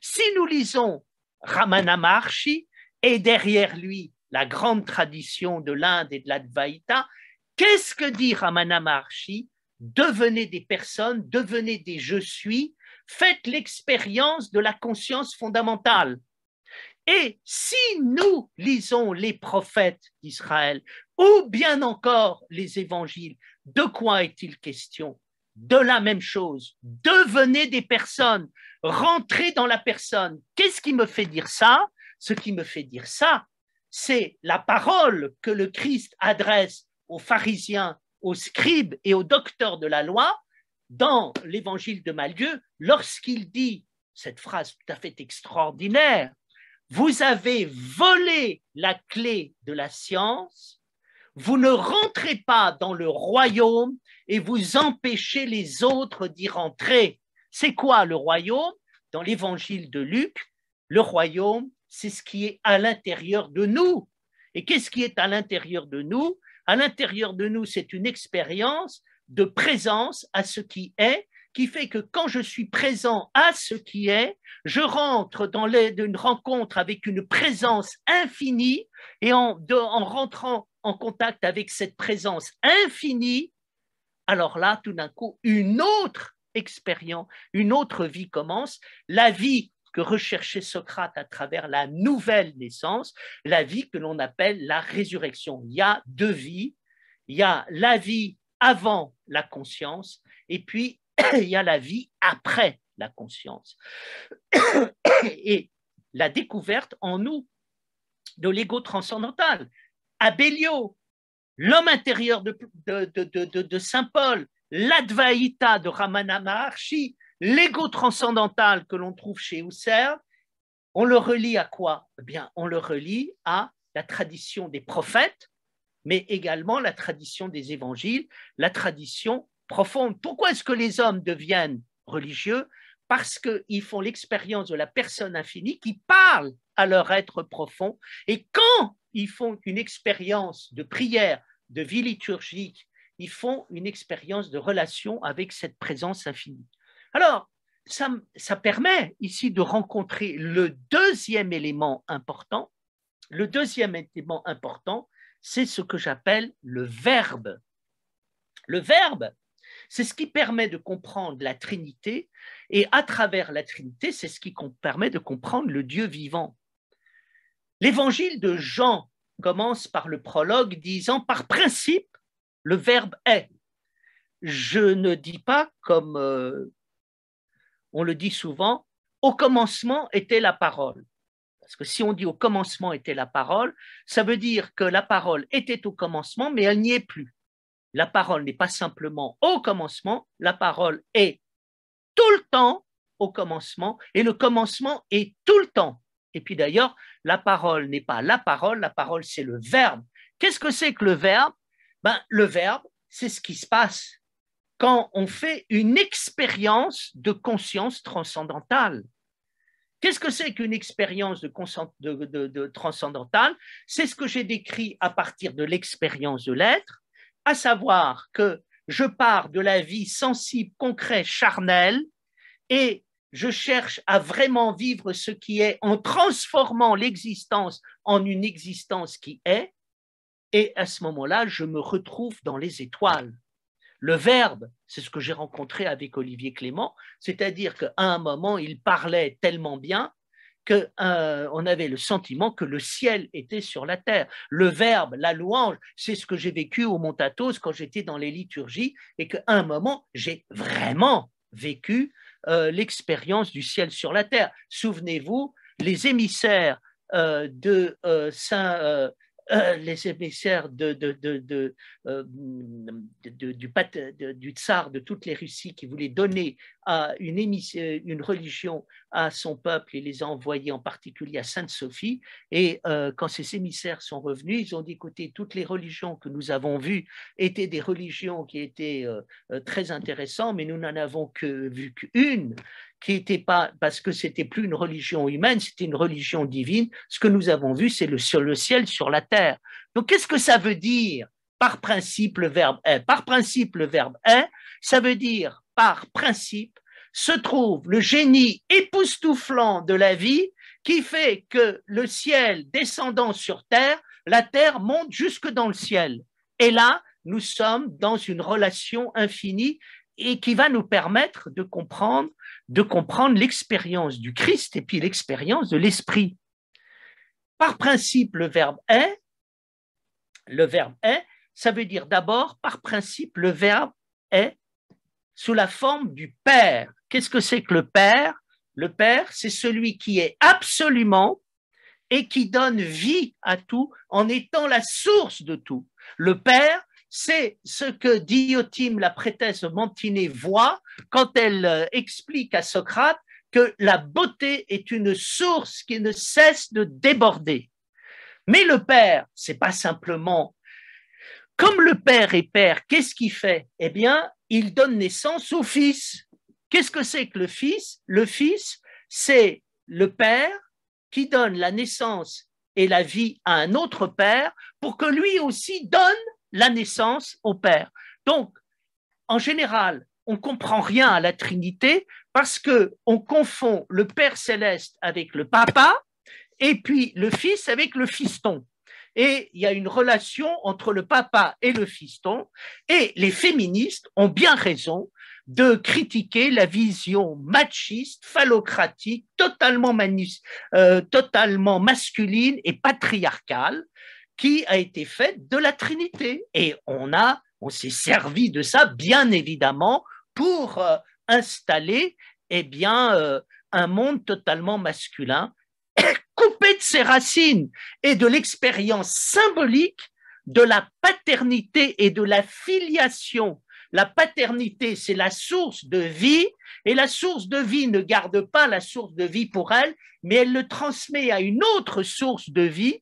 Si nous lisons Ramana Maharshi et derrière lui la grande tradition de l'Inde et de l'Advaita, qu'est-ce que dit Ramana Maharshi? Devenez des personnes, devenez des je suis, faites l'expérience de la conscience fondamentale. Et si nous lisons les prophètes d'Israël ou bien encore les évangiles, de quoi est-il question? De la même chose. Devenez des personnes, rentrez dans la personne. Qu'est-ce qui me fait dire ça? Ce qui me fait dire ça, c'est la parole que le Christ adresse aux pharisiens, aux scribes et aux docteurs de la loi dans l'évangile de Matthieu, lorsqu'il dit cette phrase tout à fait extraordinaire: vous avez volé la clé de la science, vous ne rentrez pas dans le royaume et vous empêchez les autres d'y rentrer. C'est quoi le royaume? Dans l'évangile de Luc, le royaume, c'est ce qui est à l'intérieur de nous. Et qu'est-ce qui est à l'intérieur de nous? À l'intérieur de nous, c'est une expérience de présence à ce qui est, qui fait que quand je suis présent à ce qui est, je rentre dans une rencontre avec une présence infinie, et en rentrant en contact avec cette présence infinie, alors là, tout d'un coup, une autre expérience, une autre vie commence, la vie que recherchait Socrate à travers la nouvelle naissance, la vie que l'on appelle la résurrection. Il y a deux vies, il y a la vie avant la conscience, et puis il y a la vie après la conscience. Et la découverte en nous de l'ego transcendantal. Abellio, l'homme intérieur de saint Paul, l'Advaita de Ramana Maharshi, l'ego transcendantal que l'on trouve chez Husserl, on le relie à quoi? Eh bien, on le relie à la tradition des prophètes, mais également la tradition des évangiles, la tradition profonde. Pourquoi est-ce que les hommes deviennent religieux? Parce qu'ils font l'expérience de la personne infinie qui parle à leur être profond. Et quand ils font une expérience de prière, de vie liturgique, ils font une expérience de relation avec cette présence infinie. Alors, ça permet ici de rencontrer le deuxième élément important. Le deuxième élément important, c'est ce que j'appelle le verbe. Le verbe, c'est ce qui permet de comprendre la Trinité, et à travers la Trinité, c'est ce qui permet de comprendre le Dieu vivant. L'évangile de Jean commence par le prologue disant « Par principe, le verbe est ». Je ne dis pas, comme on le dit souvent, « Au commencement était la parole ». Parce que si on dit « Au commencement était la parole », ça veut dire que la parole était au commencement, mais elle n'y est plus. La parole n'est pas simplement au commencement, la parole est tout le temps au commencement, et le commencement est tout le temps. Et puis d'ailleurs, la parole n'est pas la parole c'est le verbe. Qu'est-ce que c'est que le verbe? Le verbe, c'est ce qui se passe quand on fait une expérience de conscience transcendantale. Qu'est-ce que c'est qu'une expérience de transcendantale? C'est ce que j'ai décrit à partir de l'expérience de l'être, à savoir que je pars de la vie sensible, concrète, charnelle, et je cherche à vraiment vivre ce qui est en transformant l'existence en une existence qui est, et à ce moment-là, je me retrouve dans les étoiles. Le verbe, c'est ce que j'ai rencontré avec Olivier Clément, c'est-à-dire qu'à un moment, il parlait tellement bien qu'on avait le sentiment que le ciel était sur la terre. Le verbe, la louange, c'est ce que j'ai vécu au Mont Athos quand j'étais dans les liturgies, et qu'à un moment, j'ai vraiment vécu l'expérience du ciel sur la terre. Souvenez-vous, les émissaires les émissaires du tsar de toutes les Russies qui voulaient donner une religion à son peuple et les a envoyés en particulier à Sainte-Sophie. Et quand ces émissaires sont revenus, ils ont dit, écoutez, toutes les religions que nous avons vues étaient des religions qui étaient très intéressantes, mais nous n'en avons vu qu'une, qui n'était pas, parce que c'était plus une religion humaine, c'était une religion divine. Ce que nous avons vu, c'est le ciel sur la terre. Donc, qu'est-ce que ça veut dire par principe le verbe est? Par principe, le verbe est, ça veut dire par principe se trouve le génie époustouflant de la vie qui fait que le ciel descendant sur terre, la terre monte jusque dans le ciel. Et là, nous sommes dans une relation infinie et qui va nous permettre de comprendre l'expérience du Christ et puis l'expérience de l'Esprit. Par principe, le verbe est, ça veut dire d'abord, par principe, le verbe est sous la forme du Père. Qu'est-ce que c'est que le Père? Le Père, c'est celui qui est absolument, et qui donne vie à tout en étant la source de tout. Le Père, c'est ce que Diotima, la prêtresse de Mantinée, voit quand elle explique à Socrate que la beauté est une source qui ne cesse de déborder. Mais le Père, c'est pas simplement… Comme le Père est Père, qu'est-ce qu'il fait? Eh bien, il donne naissance au Fils. Qu'est-ce que c'est que le Fils? Le Fils, c'est le Père qui donne la naissance et la vie à un autre Père pour que lui aussi donne la naissance au Père. Donc, en général, on ne comprend rien à la Trinité parce qu'on confond le Père céleste avec le Papa et puis le Fils avec le fiston. Et il y a une relation entre le Papa et le fiston, et les féministes ont bien raison de critiquer la vision machiste, phallocratique, totalement masculine et patriarcale qui a été faite de la Trinité. Et on s'est servi de ça, bien évidemment, pour installer un monde totalement masculin, coupé de ses racines et de l'expérience symbolique de la paternité et de la filiation. La paternité, c'est la source de vie, et la source de vie ne garde pas la source de vie pour elle, mais elle le transmet à une autre source de vie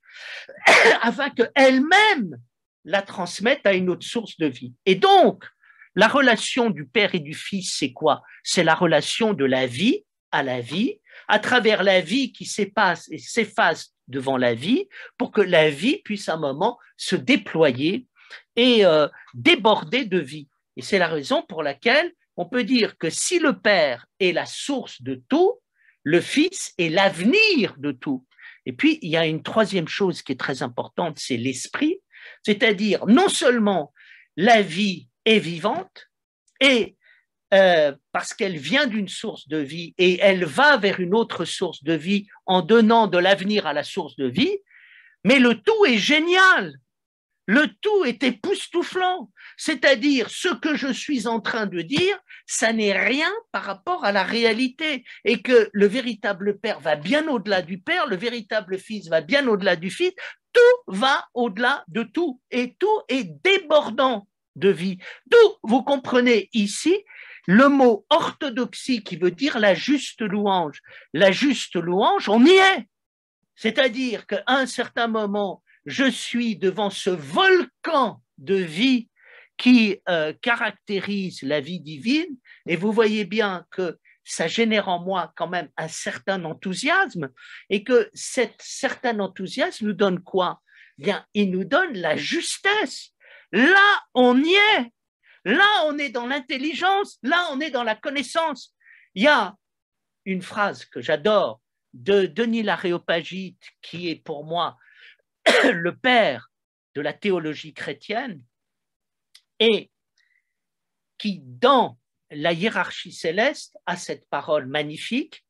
afin qu'elle-même la transmette à une autre source de vie. Et donc, la relation du Père et du Fils, c'est quoi? C'est la relation de la vie à la vie, à travers la vie qui s'efface et s'efface devant la vie, pour que la vie puisse à un moment se déployer et déborder de vie. Et c'est la raison pour laquelle on peut dire que si le Père est la source de tout, le Fils est l'avenir de tout. Et puis, il y a une troisième chose qui est très importante, c'est l'esprit, c'est-à-dire non seulement la vie est vivante, et parce qu'elle vient d'une source de vie et elle va vers une autre source de vie en donnant de l'avenir à la source de vie, mais le tout est génial, le tout est époustouflant, c'est-à-dire ce que je suis en train de dire, ça n'est rien par rapport à la réalité, et que le véritable Père va bien au-delà du Père, le véritable Fils va bien au-delà du Fils, tout va au-delà de tout, et tout est débordant de vie. D'où vous comprenez ici le mot orthodoxie qui veut dire la juste louange. La juste louange, on y est. C'est-à-dire qu'à un certain moment, je suis devant ce volcan de vie qui caractérise la vie divine, et vous voyez bien que ça génère en moi quand même un certain enthousiasme, et que cet certain enthousiasme nous donne quoi? Bien, il nous donne la justesse. Là, on y est. Là, on est dans l'intelligence, là, on est dans la connaissance. Il y a une phrase que j'adore de Denis l'Aréopagite, qui est pour moi le père de la théologie chrétienne, et qui, dans la hiérarchie céleste, a cette parole magnifique: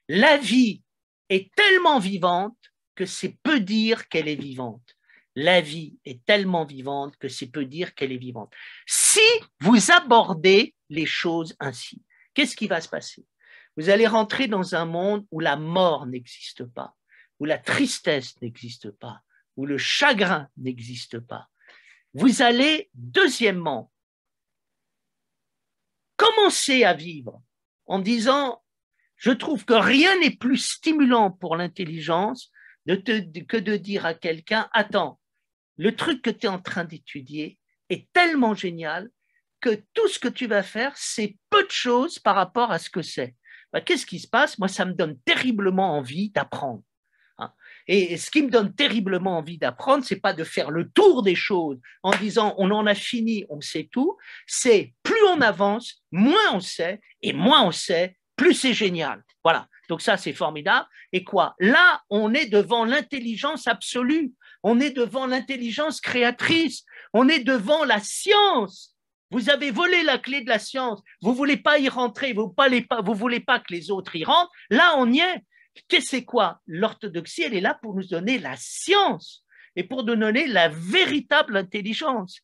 la vie est tellement vivante que c'est peu dire qu'elle est vivante. La vie est tellement vivante que c'est peu dire qu'elle est vivante. Si vous abordez les choses ainsi, qu'est-ce qui va se passer? Vous allez rentrer dans un monde où la mort n'existe pas, où la tristesse n'existe pas, où le chagrin n'existe pas. Vous allez, deuxièmement, commencer à vivre en disant: je trouve que rien n'est plus stimulant pour l'intelligence que de dire à quelqu'un: attends, le truc que tu es en train d'étudier est tellement génial que tout ce que tu vas faire, c'est peu de choses par rapport à ce que c'est. Ben, qu'est-ce qui se passe? Moi, ça me donne terriblement envie d'apprendre. Et ce qui me donne terriblement envie d'apprendre, ce n'est pas de faire le tour des choses en disant on en a fini, on sait tout. C'est plus on avance, moins on sait, et moins on sait, plus c'est génial. Voilà. Donc ça, c'est formidable. Et quoi? Là, on est devant l'intelligence absolue. On est devant l'intelligence créatrice. On est devant la science. Vous avez volé la clé de la science. Vous ne voulez pas y rentrer. Vous ne voulez pas que les autres y rentrent. Là, on y est. C'est quoi? L'orthodoxie, elle est là pour nous donner la science et pour nous donner la véritable intelligence.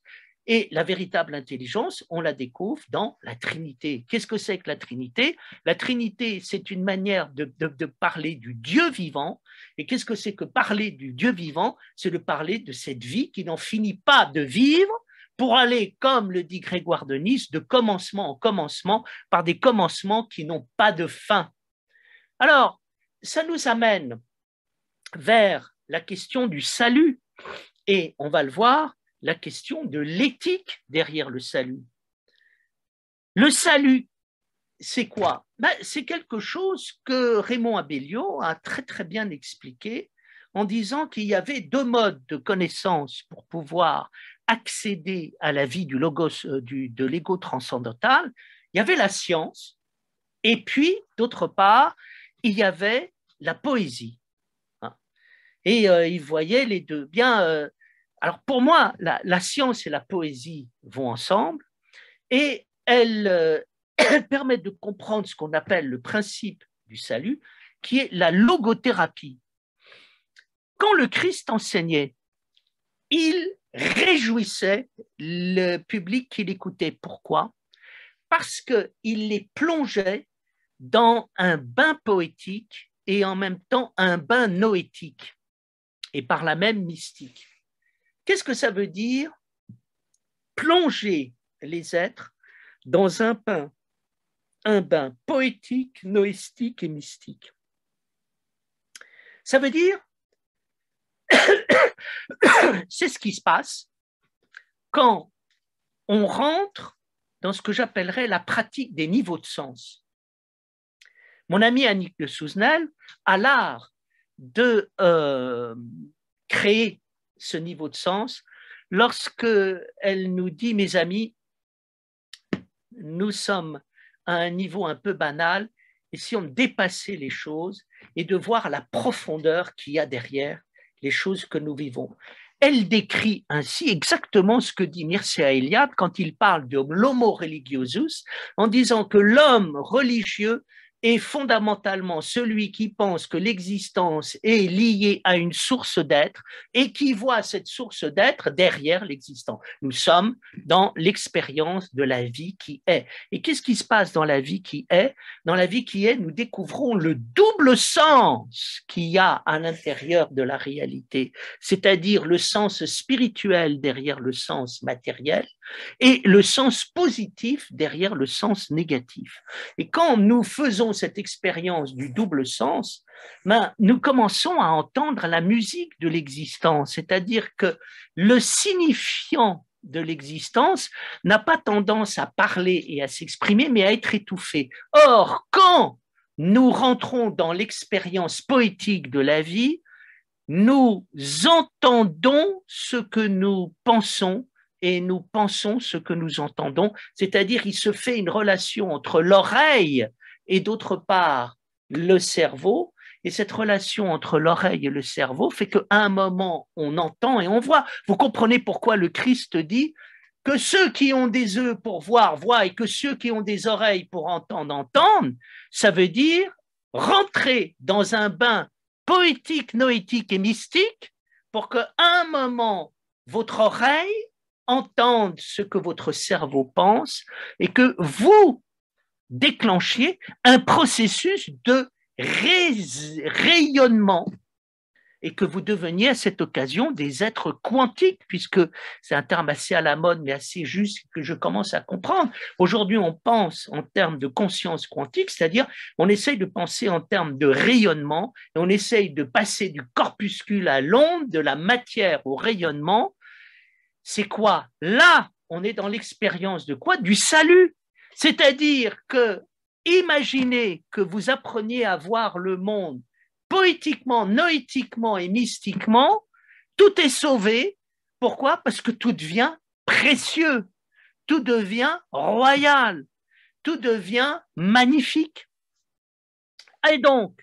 Et la véritable intelligence, on la découvre dans la Trinité. Qu'est-ce que c'est que la Trinité? La Trinité, c'est une manière de parler du Dieu vivant. Et qu'est-ce que c'est que parler du Dieu vivant? C'est de parler de cette vie qui n'en finit pas de vivre pour aller, comme le dit Grégoire de Nice, de commencement en commencement, par des commencements qui n'ont pas de fin. Alors, ça nous amène vers la question du salut. Et on va le voir, la question de l'éthique derrière le salut. Le salut, c'est quoi? C'est quelque chose que Raymond Abellio a très très bien expliqué en disant qu'il y avait deux modes de connaissance pour pouvoir accéder à la vie du logos, de l'ego transcendantal. Il y avait la science et puis, d'autre part, il y avait la poésie. Et il voyait les deux. Bien, alors pour moi, la science et la poésie vont ensemble et elles permettent de comprendre ce qu'on appelle le principe du salut, qui est la logothérapie. Quand le Christ enseignait, il réjouissait le public qui l'écoutait. Pourquoi? Parce qu'il les plongeait dans un bain poétique et en même temps un bain noétique, et par là même mystique. Qu'est-ce que ça veut dire? Plonger les êtres dans un bain poétique, noétique et mystique. Ça veut dire, c'est ce qui se passe quand on rentre dans ce que j'appellerais la pratique des niveaux de sens. Mon ami Annick de Souzenel a l'art de créer ce niveau de sens lorsque elle nous dit, mes amis, nous sommes à un niveau un peu banal, et si on dépassait les choses et de voir la profondeur qu'il y a derrière les choses que nous vivons. Elle décrit ainsi exactement ce que dit Mircea Eliade quand il parle de l'homo religiosus, en disant que l'homme religieux est fondamentalement celui qui pense que l'existence est liée à une source d'être et qui voit cette source d'être derrière l'existant. Nous sommes dans l'expérience de la vie qui est. Et qu'est-ce qui se passe dans la vie qui est? Dans la vie qui est, nous découvrons le double sens qu'il y a à l'intérieur de la réalité, c'est-à-dire le sens spirituel derrière le sens matériel et le sens positif derrière le sens négatif. Et quand nous faisons cette expérience du double sens, nous commençons à entendre la musique de l'existence, c'est-à-dire que le signifiant de l'existence n'a pas tendance à parler et à s'exprimer, mais à être étouffé. Or, quand nous rentrons dans l'expérience poétique de la vie, nous entendons ce que nous pensons et nous pensons ce que nous entendons, c'est-à-dire il se fait une relation entre l'oreille et d'autre part le cerveau, et cette relation entre l'oreille et le cerveau fait qu'à un moment on entend et on voit. Vous comprenez pourquoi le Christ dit que ceux qui ont des yeux pour voir, voient, et que ceux qui ont des oreilles pour entendre, entendent. Ça veut dire rentrer dans un bain poétique, noétique et mystique pour qu'à un moment votre oreille entende ce que votre cerveau pense et que vous déclenchiez un processus de rayonnement et que vous deveniez à cette occasion des êtres quantiques, puisque c'est un terme assez à la mode, mais assez juste que je commence à comprendre. Aujourd'hui, on pense en termes de conscience quantique, c'est-à-dire on essaye de penser en termes de rayonnement, et on essaye de passer du corpuscule à l'onde, de la matière au rayonnement. C'est quoi? Là, on est dans l'expérience de quoi? Du salut. C'est-à-dire que, imaginez que vous appreniez à voir le monde poétiquement, noétiquement et mystiquement, tout est sauvé. Pourquoi? Parce que tout devient précieux, tout devient royal, tout devient magnifique. Et donc,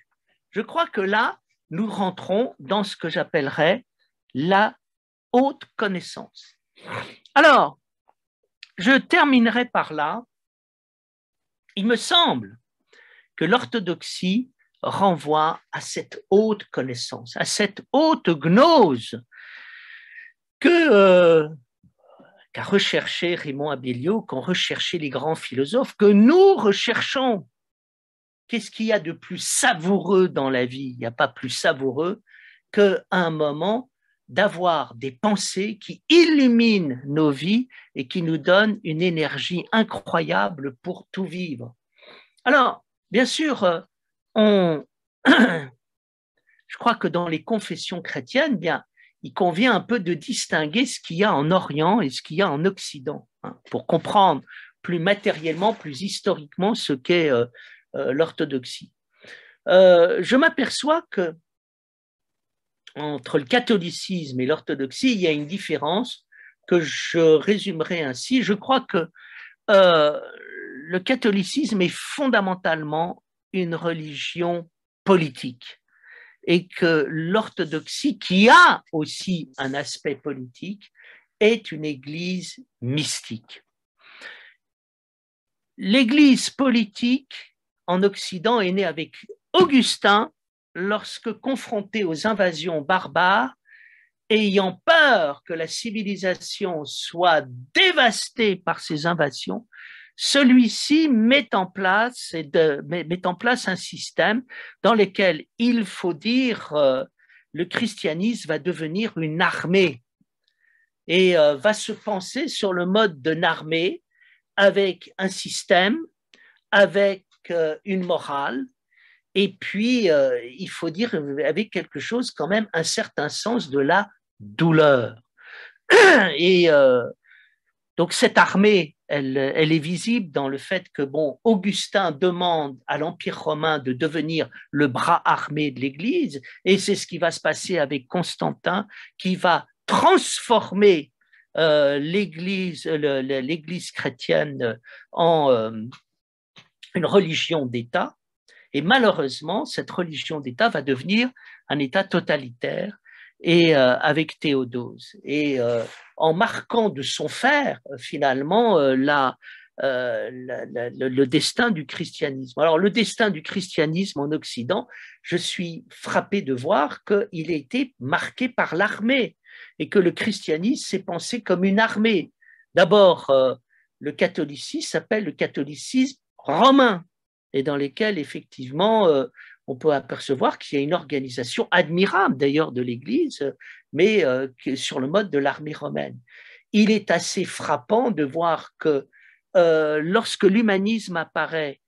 je crois que là, nous rentrons dans ce que j'appellerais la haute connaissance. Alors, je terminerai par là. Il me semble que l'orthodoxie renvoie à cette haute connaissance, à cette haute gnose que qu'a recherché Raymond Abellio, qu'ont recherché les grands philosophes, que nous recherchons. Qu'est-ce qu'il y a de plus savoureux dans la vie? Il n'y a pas plus savoureux qu'à un moment d'avoir des pensées qui illuminent nos vies et qui nous donnent une énergie incroyable pour tout vivre. Alors, bien sûr, je crois que dans les confessions chrétiennes, bien, il convient un peu de distinguer ce qu'il y a en Orient et ce qu'il y a en Occident, hein, pour comprendre plus matériellement, plus historiquement ce qu'est l'orthodoxie. Je m'aperçois que entre le catholicisme et l'orthodoxie, il y a une différence que je résumerai ainsi. Je crois que le catholicisme est fondamentalement une religion politique et que l'orthodoxie, qui a aussi un aspect politique, est une église mystique. L'église politique en Occident est née avec Augustin lorsque confronté aux invasions barbares, ayant peur que la civilisation soit dévastée par ces invasions, celui-ci met en place un système dans lequel il faut dire le christianisme va devenir une armée et va se penser sur le mode d'une armée avec un système, avec une morale, et puis il faut dire avec quelque chose quand même, un certain sens de la douleur. Et donc cette armée, elle est visible dans le fait que, bon, Augustin demande à l'Empire romain de devenir le bras armé de l'Église, et c'est ce qui va se passer avec Constantin, qui va transformer l'Église chrétienne en une religion d'État. Et malheureusement, cette religion d'État va devenir un État totalitaire et avec Théodose. Et en marquant de son fer, finalement, le destin du christianisme. Alors, le destin du christianisme en Occident, je suis frappé de voir qu'il a été marqué par l'armée et que le christianisme s'est pensé comme une armée. D'abord, le catholicisme s'appelle le catholicisme romain, et dans lesquels, effectivement, on peut apercevoir qu'il y a une organisation admirable, d'ailleurs, de l'Église, mais sur le mode de l'armée romaine. Il est assez frappant de voir que lorsque l'humanisme apparaît,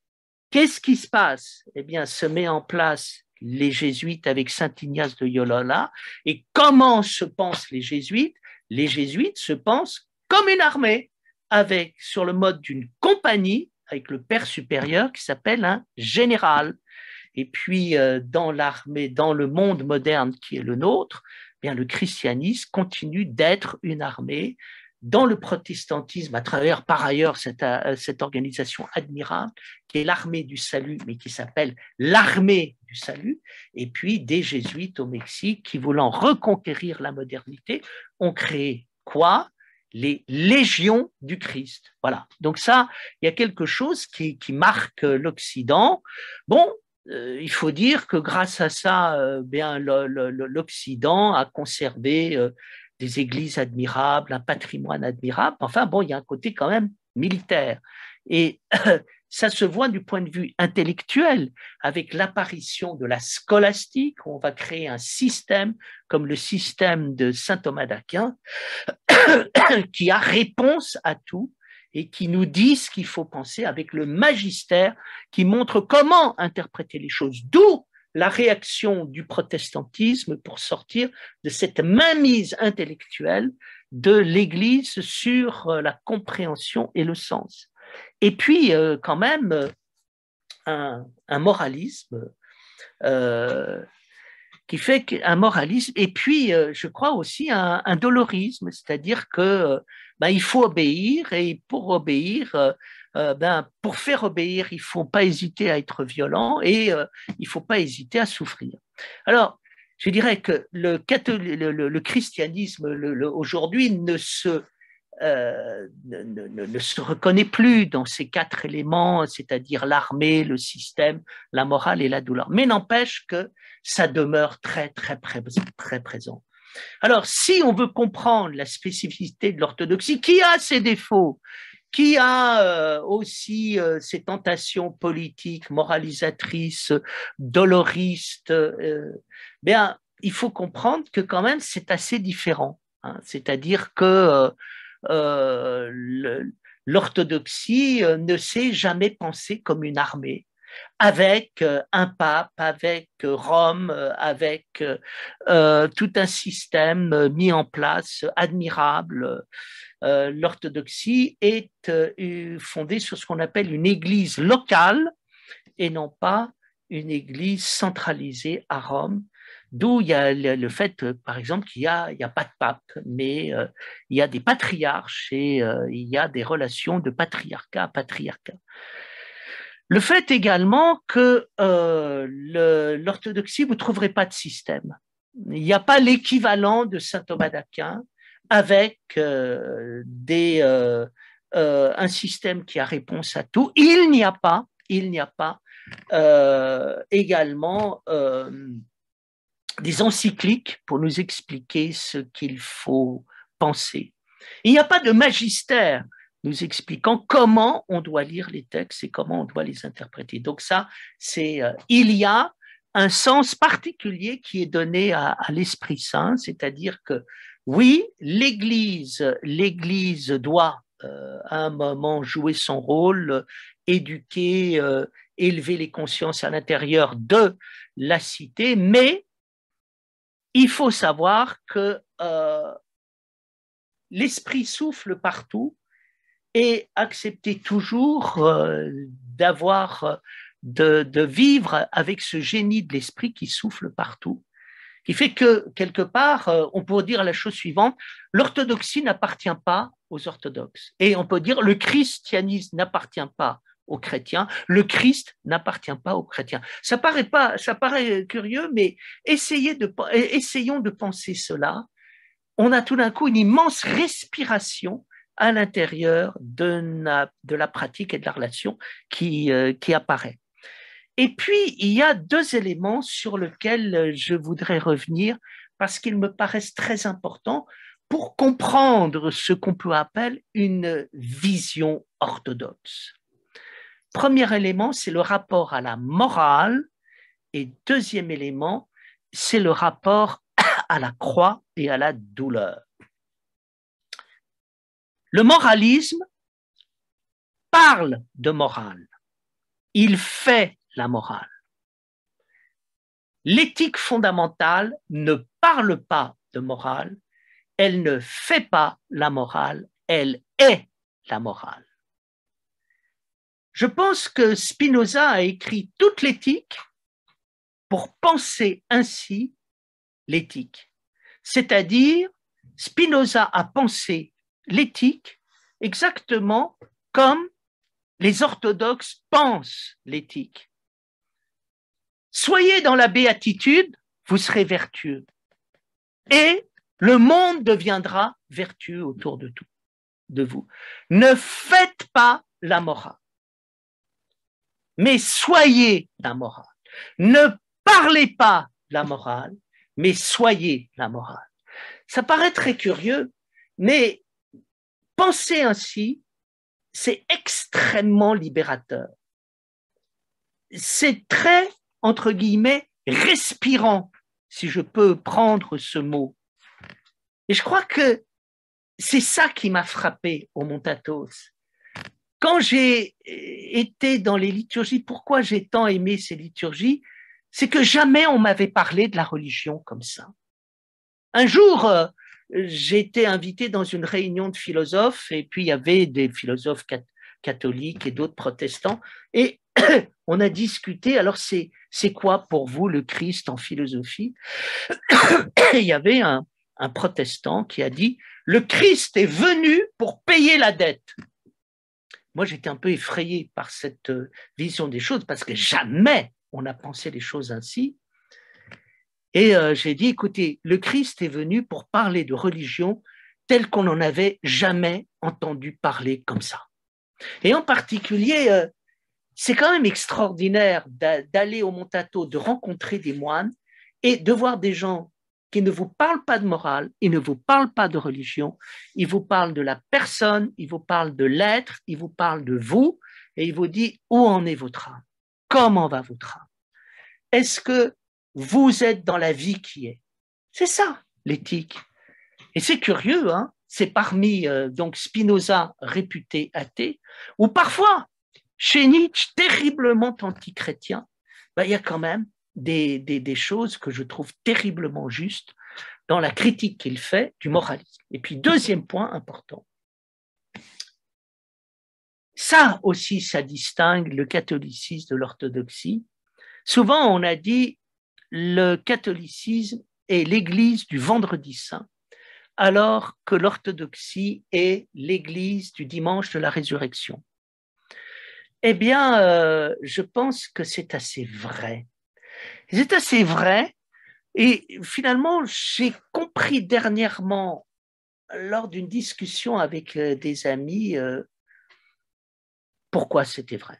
qu'est-ce qui se passe? Eh bien, se met en place les jésuites avec saint Ignace de Loyola. Et comment se pensent les jésuites? Les jésuites se pensent comme une armée, avec, sur le mode d'une compagnie, avec le père supérieur qui s'appelle un général. Et puis, dans l'armée, dans le monde moderne qui est le nôtre, eh bien, le christianisme continue d'être une armée. Dans le protestantisme, à travers par ailleurs cette organisation admirable qui est l'armée du salut, mais qui s'appelle l'armée du salut, et puis des jésuites au Mexique qui, voulant reconquérir la modernité, ont créé quoi? Les légions du Christ. Voilà. Donc ça, il y a quelque chose qui marque l'Occident. Bon, il faut dire que grâce à ça, bien l'Occident a conservé des églises admirables, un patrimoine admirable. Enfin, bon, il y a un côté quand même militaire. Et ça se voit du point de vue intellectuel avec l'apparition de la scolastique, où on va créer un système comme le système de saint Thomas d'Aquin qui a réponse à tout et qui nous dit ce qu'il faut penser avec le magistère qui montre comment interpréter les choses. D'où la réaction du protestantisme pour sortir de cette mainmise intellectuelle de l'Église sur la compréhension et le sens. Et puis, quand même, un moralisme qui fait qu'un moralisme, et puis, je crois aussi un dolorisme, c'est-à-dire que il faut obéir, et pour obéir, pour faire obéir, il ne faut pas hésiter à être violent, et il ne faut pas hésiter à souffrir. Alors, je dirais que le christianisme aujourd'hui ne se reconnaît plus dans ces quatre éléments, c'est-à-dire l'armée, le système, la morale et la douleur. Mais n'empêche que ça demeure très, très, très présent. Alors, si on veut comprendre la spécificité de l'orthodoxie, qui a ses défauts, qui a aussi ses tentations politiques, moralisatrices, doloristes, bien, il faut comprendre que quand même c'est assez différent. Hein. C'est-à-dire que l'orthodoxie ne s'est jamais pensée comme une armée, avec un pape, avec Rome, avec tout un système mis en place admirable. L'orthodoxie est fondée sur ce qu'on appelle une église locale et non pas une église centralisée à Rome, d'où il y a le fait, par exemple, qu'il n'y a pas de pape, mais il y a des patriarches et il y a des relations de patriarcat à patriarcat. Le fait également que l'orthodoxie, vous ne trouverez pas de système. Il n'y a pas l'équivalent de saint Thomas d'Aquin avec un système qui a réponse à tout. Il n'y a pas également des encycliques pour nous expliquer ce qu'il faut penser. Il n'y a pas de magistère nous expliquant comment on doit lire les textes et comment on doit les interpréter. Donc ça, il y a un sens particulier qui est donné à l'Esprit Saint, c'est-à-dire que oui, l'Église doit à un moment jouer son rôle, éduquer, élever les consciences à l'intérieur de la cité, mais il faut savoir que l'Esprit souffle partout et accepter toujours de vivre avec ce génie de l'Esprit qui souffle partout, qui fait que, quelque part, on peut dire la chose suivante, l'orthodoxie n'appartient pas aux orthodoxes. Et on peut dire le christianisme n'appartient pas aux chrétiens, le Christ n'appartient pas aux chrétiens. Ça paraît curieux, mais essayons de penser cela. On a tout d'un coup une immense respiration à l'intérieur de la pratique et de la relation qui apparaît. Et puis, il y a deux éléments sur lesquels je voudrais revenir parce qu'ils me paraissent très importants pour comprendre ce qu'on peut appeler une vision orthodoxe. Premier élément, c'est le rapport à la morale et deuxième élément, c'est le rapport à la croix et à la douleur. Le moralisme parle de morale, il fait la morale. L'éthique fondamentale ne parle pas de morale, elle ne fait pas la morale, elle est la morale. Je pense que Spinoza a écrit toute l'éthique pour penser ainsi l'éthique. C'est-à-dire, Spinoza a pensé l'éthique exactement comme les orthodoxes pensent l'éthique. Soyez dans la béatitude, vous serez vertueux. Et le monde deviendra vertueux autour de vous. Ne faites pas la morale, mais soyez la morale. Ne parlez pas la morale, mais soyez la morale. Ça paraît très curieux, mais penser ainsi, c'est extrêmement libérateur. C'est très, entre guillemets, respirant, si je peux prendre ce mot. Et je crois que c'est ça qui m'a frappé au Montatos. Quand j'ai été dans les liturgies, pourquoi j'ai tant aimé ces liturgies, c'est que jamais on m'avait parlé de la religion comme ça. Un jour, j'ai été invité dans une réunion de philosophes et puis il y avait des philosophes catholiques et d'autres protestants et on a discuté, alors c'est quoi pour vous le Christ en philosophie? Et il y avait un protestant qui a dit « Le Christ est venu pour payer la dette ». Moi, j'étais un peu effrayé par cette vision des choses parce que jamais on a pensé les choses ainsi. Et j'ai dit, écoutez, le Christ est venu pour parler de religion telle qu'on n'en avait jamais entendu parler comme ça. Et en particulier, c'est quand même extraordinaire d'aller au Montato, de rencontrer des moines et de voir des gens qui ne vous parle pas de morale, il ne vous parle pas de religion, il vous parle de la personne, il vous parle de l'être, il vous parle de vous, et il vous dit où en est votre âme, comment va votre âme, est-ce que vous êtes dans la vie qui est. C'est ça, l'éthique. Et c'est curieux, hein, c'est parmi donc Spinoza réputé athée, ou parfois, chez Nietzsche, terriblement anti-chrétien, ben, il y a quand même des choses que je trouve terriblement justes dans la critique qu'il fait du moralisme. Et puis, deuxième point important, ça aussi, ça distingue le catholicisme de l'orthodoxie. Souvent, on a dit le catholicisme est l'église du vendredi saint, alors que l'orthodoxie est l'église du dimanche de la résurrection. Eh bien, je pense que c'est assez vrai. C'est assez vrai. Et finalement, j'ai compris dernièrement, lors d'une discussion avec des amis, pourquoi c'était vrai.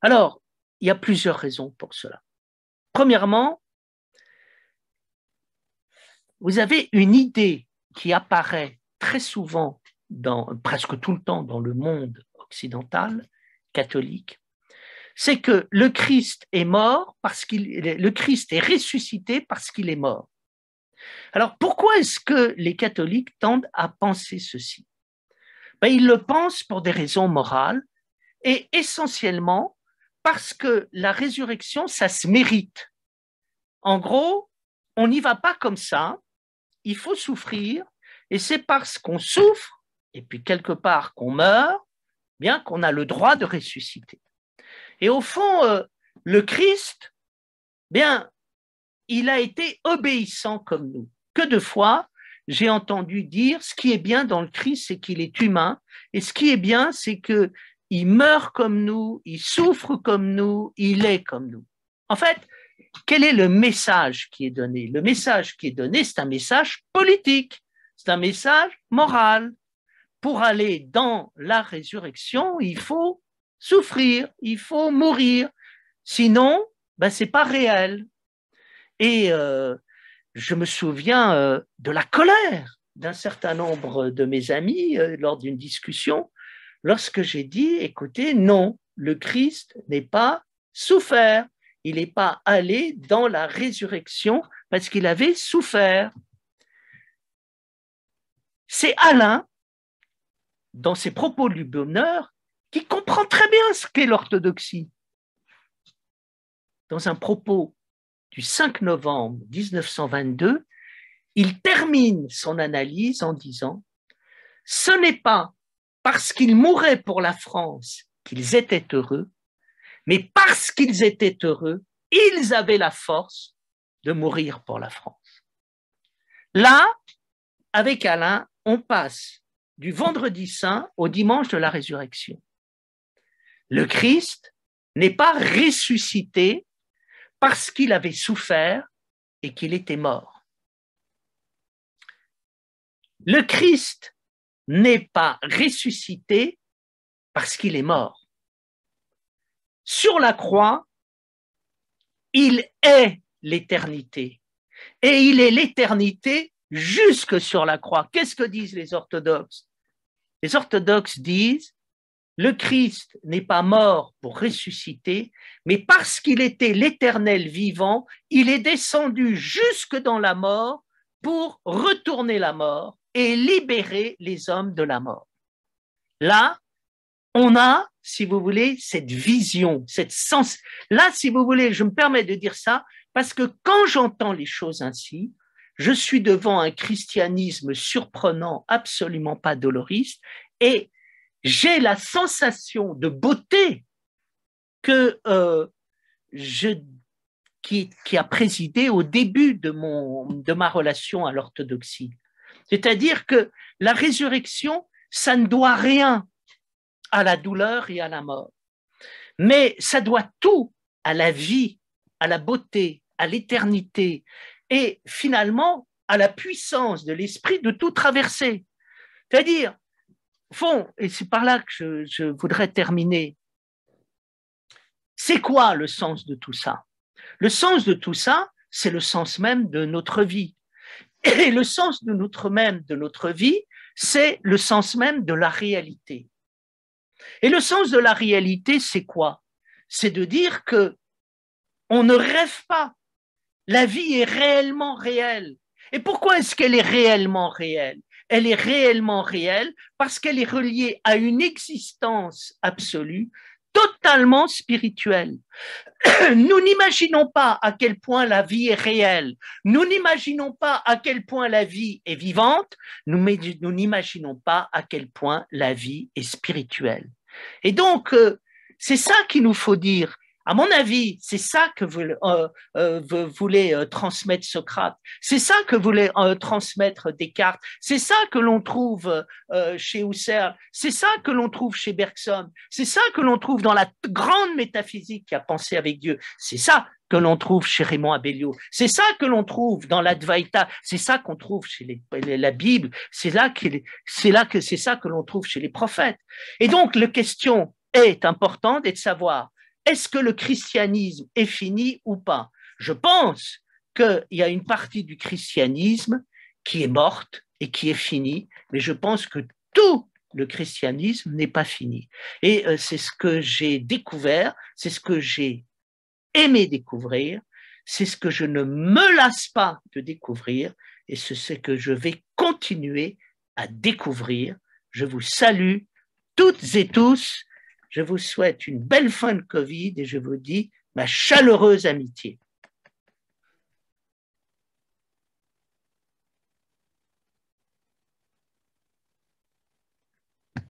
Alors, il y a plusieurs raisons pour cela. Premièrement, vous avez une idée qui apparaît très souvent, presque tout le temps dans le monde occidental, catholique, c'est que le Christ est mort le Christ est ressuscité parce qu'il est mort. Alors, pourquoi est-ce que les catholiques tendent à penser ceci? Ben, ils le pensent pour des raisons morales et essentiellement parce que la résurrection, ça se mérite. En gros, on n'y va pas comme ça, il faut souffrir, et c'est parce qu'on souffre, et puis quelque part qu'on meurt, bien qu'on a le droit de ressusciter. Et au fond, le Christ, bien, il a été obéissant comme nous. Que de fois, j'ai entendu dire, ce qui est bien dans le Christ, c'est qu'il est humain, et ce qui est bien, c'est qu'il meurt comme nous, il souffre comme nous, il est comme nous. En fait, quel est le message qui est donné? Le message qui est donné, c'est un message politique, c'est un message moral. Pour aller dans la résurrection, il faut souffrir, il faut mourir. Sinon, ben, ce n'est pas réel. Et je me souviens de la colère d'un certain nombre de mes amis lors d'une discussion, lorsque j'ai dit, écoutez, non, le Christ n'est pas souffert. Il n'est pas allé dans la résurrection parce qu'il avait souffert. C'est Alain, dans ses propos du bonheur, qui comprend très bien ce qu'est l'orthodoxie. Dans un propos du 5 novembre 1922, il termine son analyse en disant « Ce n'est pas parce qu'ils mouraient pour la France qu'ils étaient heureux, mais parce qu'ils étaient heureux, ils avaient la force de mourir pour la France. » Là, avec Alain, on passe du vendredi saint au dimanche de la résurrection. Le Christ n'est pas ressuscité parce qu'il avait souffert et qu'il était mort. Le Christ n'est pas ressuscité parce qu'il est mort. Sur la croix, il est l'éternité. Et il est l'éternité jusque sur la croix. Qu'est-ce que disent les orthodoxes? Les orthodoxes disent, le Christ n'est pas mort pour ressusciter, mais parce qu'il était l'éternel vivant, il est descendu jusque dans la mort pour retourner la mort et libérer les hommes de la mort. Là, on a, si vous voulez, cette vision, cette sens. Là, si vous voulez, je me permets de dire ça parce que quand j'entends les choses ainsi, je suis devant un christianisme surprenant, absolument pas doloriste, et j'ai la sensation de beauté que qui a présidé au début de ma relation à l'orthodoxie. C'est-à-dire que la résurrection, ça ne doit rien à la douleur et à la mort, mais ça doit tout à la vie, à la beauté, à l'éternité et finalement à la puissance de l'esprit de tout traverser. C'est-à-dire, et c'est par là que je voudrais terminer, c'est quoi le sens de tout ça? Le sens de tout ça, c'est le sens même de notre vie. Et le sens de notre vie, c'est le sens même de la réalité. Et le sens de la réalité, c'est quoi? C'est de dire que on ne rêve pas. La vie est réellement réelle. Et pourquoi est-ce qu'elle est réellement réelle? Elle est réellement réelle parce qu'elle est reliée à une existence absolue, totalement spirituelle. Nous n'imaginons pas à quel point la vie est réelle. Nous n'imaginons pas à quel point la vie est vivante. Nous n'imaginons pas à quel point la vie est spirituelle. Et donc, c'est ça qu'il nous faut dire. À mon avis, c'est ça que voulait transmettre Socrate. C'est ça que voulait transmettre Descartes. C'est ça que l'on trouve chez Husserl. C'est ça que l'on trouve chez Bergson. C'est ça que l'on trouve dans la grande métaphysique qui a pensé avec Dieu. C'est ça que l'on trouve chez Raymond Abellio. C'est ça que l'on trouve dans l'Advaita. C'est ça qu'on trouve chez la Bible. C'est ça que l'on trouve chez les prophètes. Et donc, la question est importante et de savoir, est-ce que le christianisme est fini ou pas? Je pense qu'il y a une partie du christianisme qui est morte et qui est finie, mais je pense que tout le christianisme n'est pas fini. Et c'est ce que j'ai découvert, c'est ce que j'ai aimé découvrir, c'est ce que je ne me lasse pas de découvrir et c'est ce que je vais continuer à découvrir. Je vous salue toutes et tous. Je vous souhaite une belle fin de Covid et je vous dis ma chaleureuse amitié.